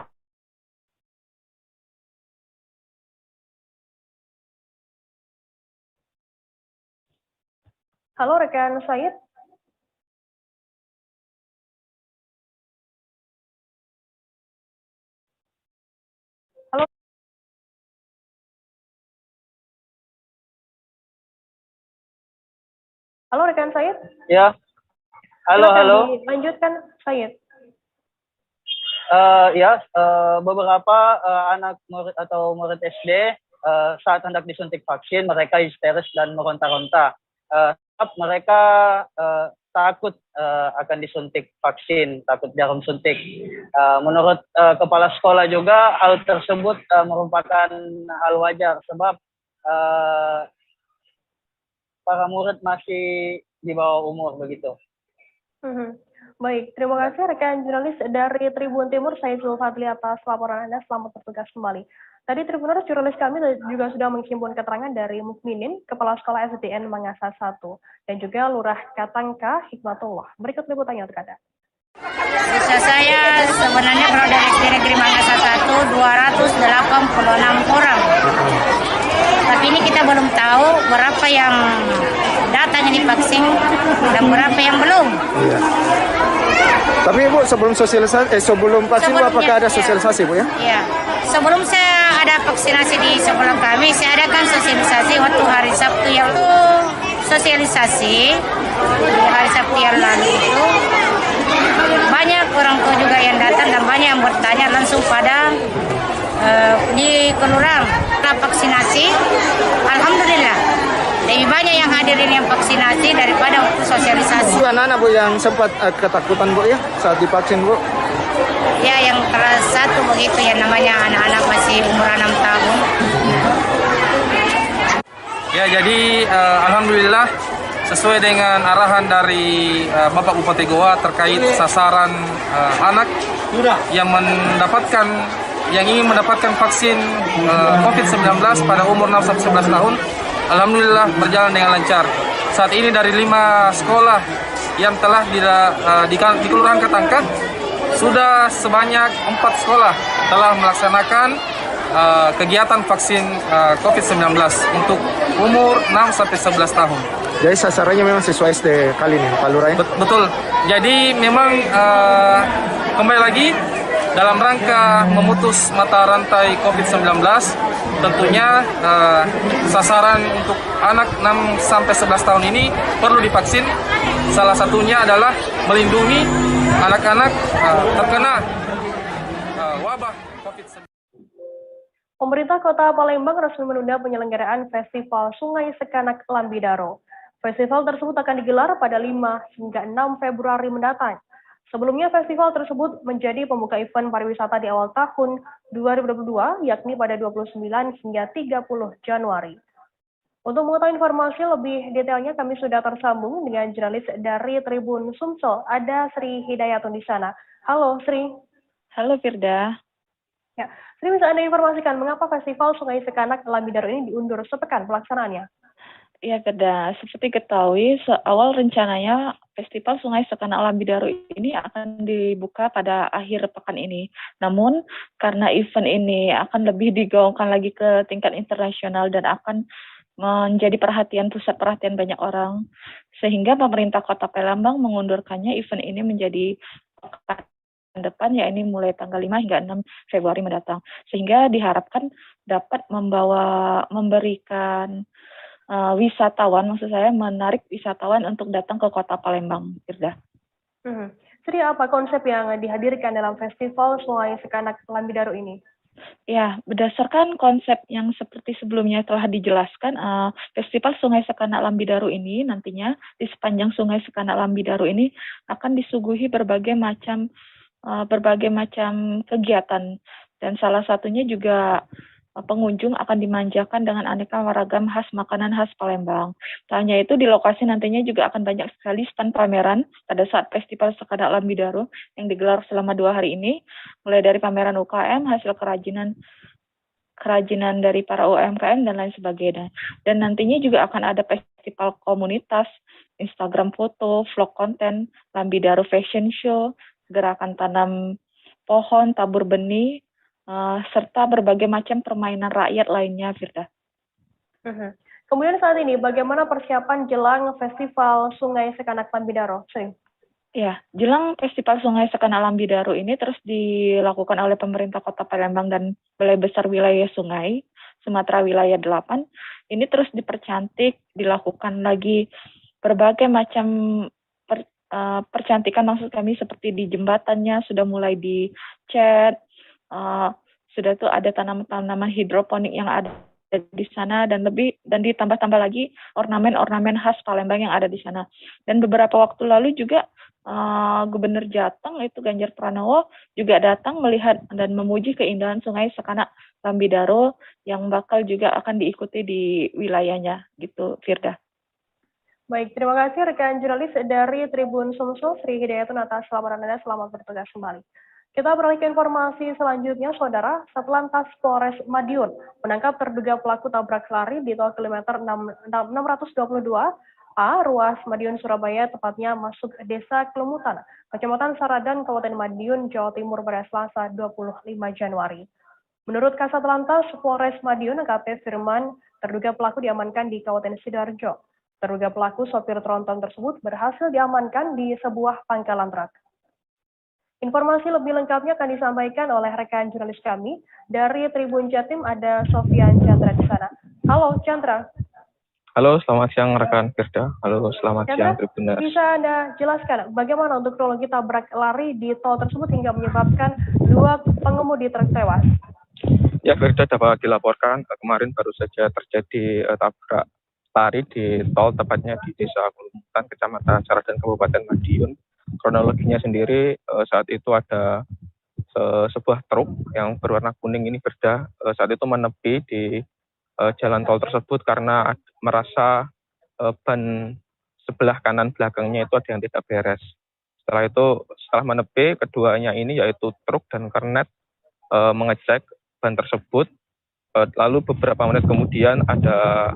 Halo rekan Said. Halo. Halo rekan Said. Ya. Halo. Lanjutkan Said. Beberapa anak murid atau murid SD saat hendak disuntik vaksin mereka histeris dan meronta-ronta. Mereka takut akan disuntik vaksin, takut jarum suntik. Menurut kepala sekolah juga hal tersebut merupakan hal wajar, sebab para murid masih di bawah umur begitu. Baik, terima kasih rekan jurnalis dari Tribun Timur, saya Zulfadli atas laporan Anda. Selamat bertugas kembali. Tadi Tribuners, jurnalis kami juga sudah menghimpun keterangan dari Mukminin, Kepala Sekolah SDN Mangasa 1, dan juga Lurah Katangka Hikmatullah. Berikut liputannya untuk Anda. Siswa saya sebenarnya kalau dari SD Negeri Mangasa 1 286 orang. Tapi ini kita belum tahu berapa yang datang ini vaksin dan berapa yang belum. Iya. Tapi Bu, sebelum vaksin Bu, apakah ada sosialisasi Bu ya? Iya. Sebelum saya ada vaksinasi di sekolah kami, saya adakan sosialisasi waktu hari Sabtu yang lalu. Sosialisasi di hari Sabtu yang lalu itu banyak orang tua juga yang datang dan banyak yang bertanya langsung pada di kelurahan. Vaksinasi, alhamdulillah lebih banyak yang hadirin yang vaksinasi daripada waktu sosialisasi. Anak-anak Bu yang sempat ketakutan Bu ya saat divaksin Bu? Ya, yang kelas 1 begitu ya, namanya anak-anak masih umur 6 tahun. Ya, jadi alhamdulillah sesuai dengan arahan dari Bapak Bupati Goa terkait sasaran anak yang ingin mendapatkan vaksin COVID-19 pada umur 6-11 tahun, alhamdulillah berjalan dengan lancar. Saat ini dari 5 sekolah yang telah di Kelurahan Katangka, sudah sebanyak 4 sekolah telah melaksanakan kegiatan vaksin COVID-19 untuk umur 6-11 tahun. Jadi sasarannya memang siswa SD kali ini, Pak Lurah? Betul. Jadi memang kembali lagi dalam rangka memutus mata rantai COVID-19, tentunya sasaran untuk anak 6-11 tahun ini perlu divaksin. Salah satunya adalah melindungi anak-anak terkena wabah COVID-19. Pemerintah Kota Palembang resmi menunda penyelenggaraan Festival Sungai Sekanak Lambidaro. Festival tersebut akan digelar pada 5 hingga 6 Februari mendatang. Sebelumnya, festival tersebut menjadi pembuka event pariwisata di awal tahun 2022, yakni pada 29 hingga 30 Januari. Untuk mengetahui informasi lebih detailnya, kami sudah tersambung dengan jurnalis dari Tribun Sumsel, ada Sri Hidayatun di sana. Halo, Sri. Halo, Firda. Ya, Sri, bisa Anda informasikan mengapa Festival Sungai Sekanak Lambidaro ini diundur sepekan pelaksanaannya? Ya, Firda, seperti ketahui, awal rencananya Festival Sungai Sekanak Lambidaro ini akan dibuka pada akhir pekan ini. Namun, karena event ini akan lebih digaungkan lagi ke tingkat internasional dan akan menjadi pusat perhatian banyak orang, sehingga pemerintah Kota Palembang mengundurkannya event ini menjadi pekan depan, yakni mulai tanggal 5 hingga 6 Februari mendatang. Sehingga diharapkan dapat memberikan wisatawan, maksud saya menarik wisatawan untuk datang ke Kota Palembang, Firda. Sri, apa konsep yang dihadirkan dalam Festival Sungai Sekanak Lambidaro ini? Ya, berdasarkan konsep yang seperti sebelumnya telah dijelaskan, Festival Sungai Sekanak Lambidaro ini nantinya di sepanjang Sungai Sekanak Lambidaro ini akan disuguhi berbagai macam kegiatan, dan salah satunya juga pengunjung akan dimanjakan dengan aneka ragam makanan khas Palembang. Tak hanya itu, di lokasi nantinya juga akan banyak sekali stand pameran pada saat Festival Sekanak Lambidaro yang digelar selama 2 hari ini, mulai dari pameran UKM, hasil kerajinan kerajinan dari para UMKM dan lain sebagainya. Dan nantinya juga akan ada festival komunitas, Instagram foto, vlog konten, Lambidaru Fashion Show, gerakan tanam pohon, tabur benih, serta berbagai macam permainan rakyat lainnya, Firda. Kemudian saat ini, bagaimana persiapan jelang Festival Sungai Sekanak Lambidaru? Ya, jelang Festival Sungai Sekanak Lambidaru ini terus dilakukan oleh pemerintah Kota Palembang dan Balai Besar Wilayah Sungai, Sumatera Wilayah 8. Ini terus dipercantik, dilakukan lagi berbagai macam percantikan, maksud kami seperti di jembatannya sudah mulai dicat, sudah tuh ada tanaman-tanaman hidroponik yang ada di sana dan ditambah-tambah lagi ornamen-ornamen khas Palembang yang ada di sana. Dan beberapa waktu lalu juga Gubernur Jateng itu Ganjar Pranowo juga datang melihat dan memuji keindahan Sungai Sekanak Lambidaru yang bakal juga akan diikuti di wilayahnya gitu, Firda. Baik, terima kasih rekan jurnalis dari Tribun Sumsel, Sri Hidayatun atas laporan Anda. Selamat bertugas kembali. Kita beralih ke informasi selanjutnya, Saudara. Satlantas Polres Madiun menangkap terduga pelaku tabrak lari di tol kilometer 622A, ruas Madiun, Surabaya, tepatnya masuk Desa Klemutan, Kecamatan Saradan, Kabupaten Madiun, Jawa Timur pada Selasa 25 Januari. Menurut Kasat Lantas Polres Madiun, AKP Firman, terduga pelaku diamankan di Kabupaten Sidoarjo. Terduga pelaku sopir tronton tersebut berhasil diamankan di sebuah pangkalan truk. Informasi lebih lengkapnya akan disampaikan oleh rekan jurnalis kami dari Tribun Jatim, ada Sofian Chandra di sana. Halo Chandra. Halo, selamat siang rekan Firda. Halo, selamat Chandra, siang Tribuners. Bisa Anda jelaskan bagaimana untuk kronologi tabrak lari di tol tersebut hingga menyebabkan 2 pengemudi truk tewas? Ya, Firda, dapat dilaporkan kemarin baru saja terjadi tabrak lari di tol, tepatnya di Desa Klemutan, Kecamatan Saradan, Kabupaten Madiun. Kronologinya sendiri saat itu ada sebuah truk yang berwarna kuning ini, Firda, saat itu menepi di jalan tol tersebut karena merasa ban sebelah kanan belakangnya itu ada yang tidak beres. Setelah itu, setelah menepi, keduanya ini yaitu truk dan kernet mengecek ban tersebut. Lalu beberapa menit kemudian ada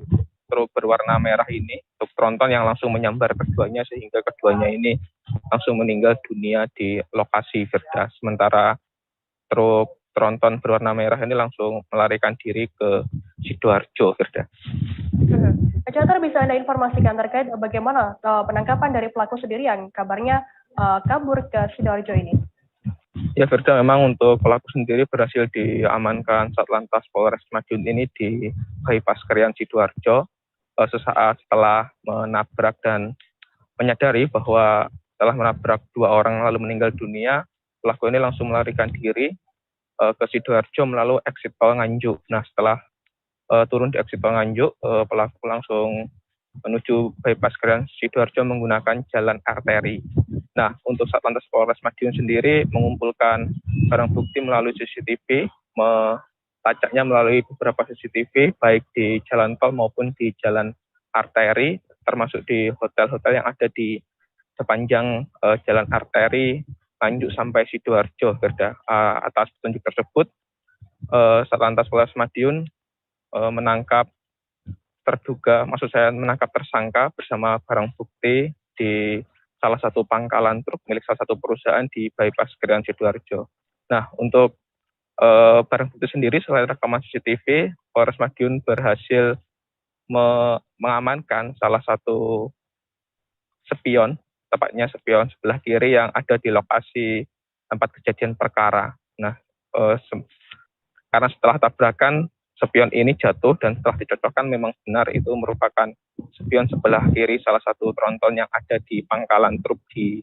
truk berwarna merah ini, truk tronton yang langsung menyambar keduanya sehingga keduanya ini langsung meninggal dunia di lokasi, Firda. Sementara truk tronton berwarna merah ini langsung melarikan diri ke Sidoarjo, Firda. Chandra, bisa Anda informasikan terkait bagaimana penangkapan dari pelaku sendiri yang kabarnya kabur ke Sidoarjo ini? Ya, Firda, memang untuk pelaku sendiri berhasil diamankan Satlantas Polres Madiun ini di bypass Krian Sidoarjo sesaat setelah menabrak dan menyadari bahwa setelah menabrak 2 orang lalu meninggal dunia, pelaku ini langsung melarikan diri ke Sidoarjo melalui exit tol Nganjuk. Nah, setelah turun di exit tol Nganjuk, pelaku langsung menuju bypass Krian Sidoarjo menggunakan jalan arteri. Nah, untuk Satlantas Polres Madiun sendiri mengumpulkan barang bukti melalui CCTV, melacaknya melalui beberapa CCTV, baik di jalan tol maupun di jalan arteri, termasuk di hotel-hotel yang ada di sepanjang jalan arteri Nganjuk sampai Sidoarjo, Firda. Atas petunjuk tersebut, Satlantas Polres Madiun menangkap tersangka bersama barang bukti di salah satu pangkalan truk milik salah satu perusahaan di bypass Krian Sidoarjo. Nah, untuk barang bukti sendiri selain rekaman CCTV, Polres Madiun berhasil mengamankan salah satu spion, tepatnya spion sebelah kiri yang ada di lokasi tempat kejadian perkara. Nah, karena setelah tabrakan spion ini jatuh dan setelah dicocokkan memang benar itu merupakan spion sebelah kiri salah satu tronton yang ada di pangkalan truk di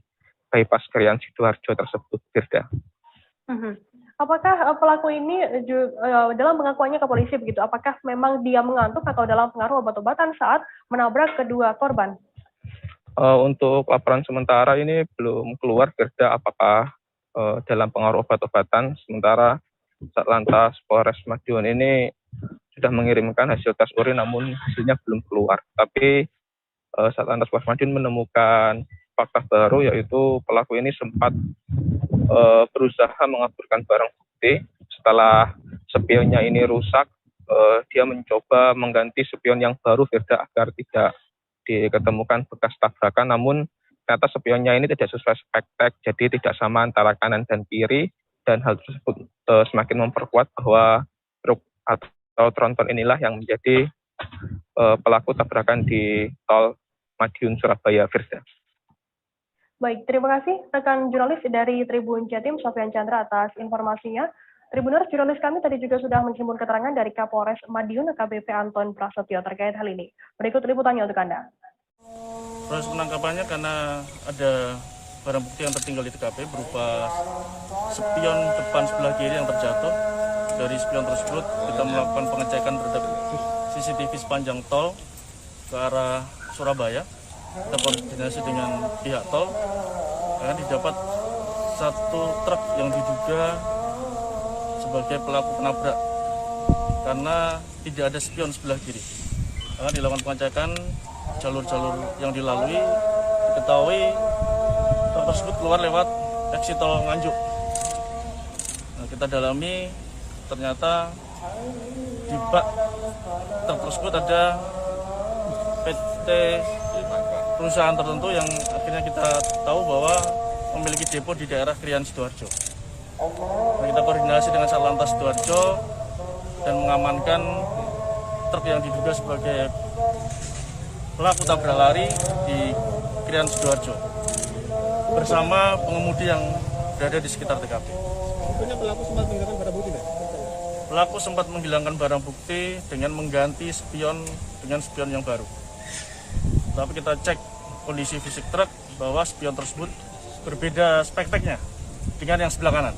bypass Krian Sidoarjo tersebut, Firda. Apakah pelaku ini dalam pengakuannya ke polisi begitu, apakah memang dia mengantuk atau dalam pengaruh obat-obatan saat menabrak kedua korban? Untuk laporan sementara ini belum keluar, Firda, apakah dalam pengaruh obat-obatan. Sementara Satlantas Polres Madiun ini sudah mengirimkan hasil tes urin namun hasilnya belum keluar. Tapi Satlantas Polres Madiun menemukan fakta baru, yaitu pelaku ini sempat berusaha mengaburkan barang bukti setelah spionnya ini rusak, dia mencoba mengganti spion yang baru Firda agar tidak diketemukan bekas tabrakan. Namun ternyata spionnya ini tidak sesuai spek, jadi tidak sama antara kanan dan kiri, dan hal tersebut semakin memperkuat bahwa truk atau tronton inilah yang menjadi pelaku tabrakan di tol Madiun Surabaya, Firda. Baik, terima kasih rekan jurnalis dari Tribun Jatim, Sofyan Chandra, atas informasinya. Tribuners, jurnalis kami tadi juga sudah menghimpun keterangan dari Kapolres Madiun, AKBP Anton Prasetyo, terkait hal ini. Berikut liputannya untuk Anda. Proses penangkapannya karena ada barang bukti yang tertinggal di TKP berupa spion depan sebelah kiri yang terjatuh. Dari spion tersebut kita melakukan pengecekan terhadap CCTV sepanjang tol ke arah Surabaya. Kita koordinasi dengan pihak tol karena didapat satu truk yang diduga sebagai pelaku penabrak karena tidak ada spion sebelah kiri. Karena dilakukan pengecekan jalur-jalur yang dilalui, diketahui truk tersebut keluar lewat eksit tol Nganjuk. Nah, kita dalami, ternyata di bak truk tersebut ada PT perusahaan tertentu yang akhirnya kita tahu bahwa memiliki depo di daerah Krian Sidoarjo. Nah, kita koordinasi dengan Satlantas Sidoarjo dan mengamankan truk yang diduga sebagai pelaku tabrak lari di Krian Sidoarjo bersama pengemudi yang berada di sekitar TKP. Pelaku sempat menghilangkan barang bukti, Pak? Pelaku sempat menghilangkan barang bukti dengan mengganti spion dengan spion yang baru. Tapi kita cek kondisi fisik truk bahwa spion tersebut berbeda spek-speknya dengan yang sebelah kanan.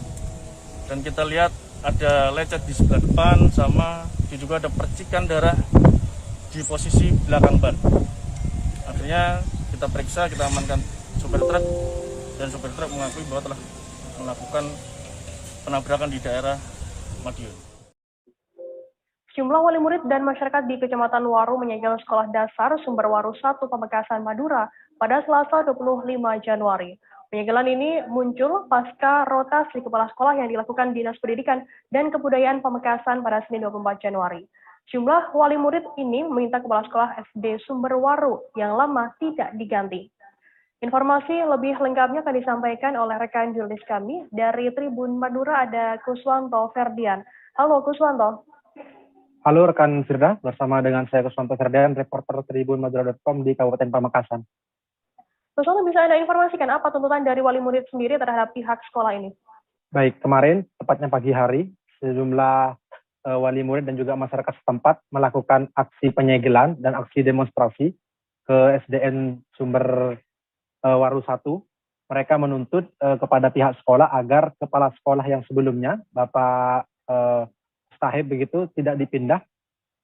Dan kita lihat ada lecet di sebelah depan, sama juga ada percikan darah di posisi belakang ban. Akhirnya kita periksa, kita amankan supir truk, dan supir truk mengakui bahwa telah melakukan penabrakan di daerah Madiun. Sejumlah wali murid dan masyarakat di Kecamatan Waru menyegel Sekolah Dasar Sumber Waru 1 Pamekasan, Madura pada Selasa 25 Januari. Penyegelan ini muncul pasca rotasi kepala sekolah yang dilakukan Dinas Pendidikan dan Kebudayaan Pamekasan pada Senin 24 Januari. Jumlah wali murid ini meminta kepala sekolah SD Sumber Waru yang lama tidak diganti. Informasi lebih lengkapnya akan disampaikan oleh rekan jurnalis kami dari Tribun Madura, ada Kuswanto Ferdian. Halo Kuswanto. Halo rekan Firda, bersama dengan saya Kuswanto Ferdian, reporter tribunmadura.com di Kabupaten Pamekasan. Kuswanto, bisa Anda informasikan apa tuntutan dari wali murid sendiri terhadap pihak sekolah ini? Baik, kemarin, tepatnya pagi hari, sejumlah wali murid dan juga masyarakat setempat melakukan aksi penyegelan dan aksi demonstrasi ke SDN Sumber Waru 1. Mereka menuntut kepada pihak sekolah agar kepala sekolah yang sebelumnya, Bapak Stahib begitu, tidak dipindah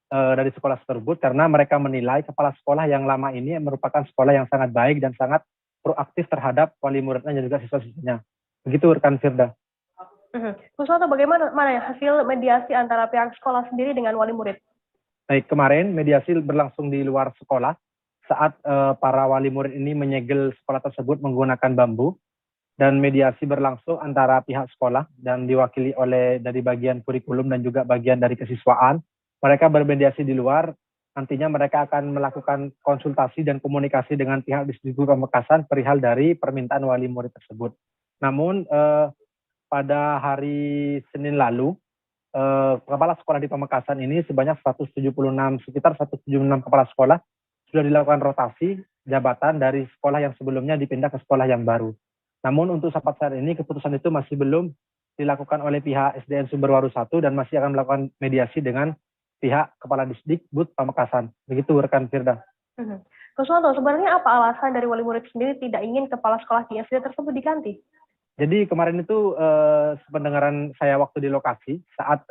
dari sekolah tersebut karena mereka menilai kepala sekolah yang lama ini merupakan sekolah yang sangat baik dan sangat proaktif terhadap wali muridnya dan juga siswa-siswanya. Begitu rekan Firda. Kuswanto, bagaimana hasil mediasi antara pihak sekolah sendiri dengan wali murid? Baik, kemarin mediasi berlangsung di luar sekolah saat para wali murid ini menyegel sekolah tersebut menggunakan bambu. Dan mediasi berlangsung antara pihak sekolah dan diwakili oleh dari bagian kurikulum dan juga bagian dari kesiswaan. Mereka bermediasi di luar, nantinya mereka akan melakukan konsultasi dan komunikasi dengan pihak Disdikbud Pamekasan perihal dari permintaan wali murid tersebut. Namun pada hari Senin lalu, kepala sekolah di Pamekasan ini sebanyak sekitar 176 kepala sekolah sudah dilakukan rotasi jabatan dari sekolah yang sebelumnya dipindah ke sekolah yang baru. Namun untuk sampai saat ini keputusan itu masih belum dilakukan oleh pihak SDN Sumber Waru 1 dan masih akan melakukan mediasi dengan pihak Kepala Disdikbud Pamekasan. Begitu rekan Firda. Kuswanto, sebenarnya apa alasan dari wali murid sendiri tidak ingin kepala sekolah di SD tersebut diganti? Jadi kemarin itu sependengaran saya waktu di lokasi saat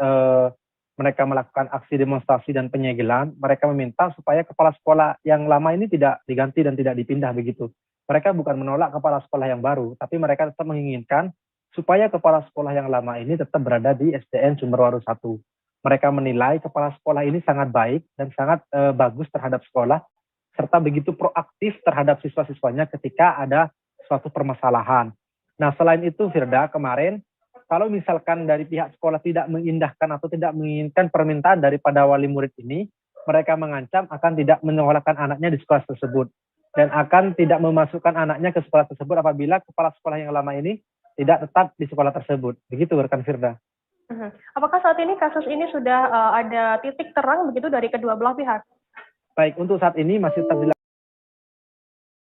mereka melakukan aksi demonstrasi dan penyegelan, mereka meminta supaya kepala sekolah yang lama ini tidak diganti dan tidak dipindah begitu. Mereka bukan menolak kepala sekolah yang baru, tapi mereka tetap menginginkan supaya kepala sekolah yang lama ini tetap berada di SDN Sumber Waru 1. Mereka menilai kepala sekolah ini sangat baik dan sangat bagus terhadap sekolah, serta begitu proaktif terhadap siswa-siswanya ketika ada suatu permasalahan. Nah, selain itu, Firda, kemarin kalau misalkan dari pihak sekolah tidak mengindahkan atau tidak menginginkan permintaan daripada wali murid ini, mereka mengancam akan tidak menyekolahkan anaknya di sekolah tersebut dan akan tidak memasukkan anaknya ke sekolah tersebut apabila kepala sekolah yang lama ini tidak tetap di sekolah tersebut. Begitu rekan Firda. Apakah saat ini kasus ini sudah ada titik terang begitu dari kedua belah pihak? Baik, untuk saat ini masih terdilakukan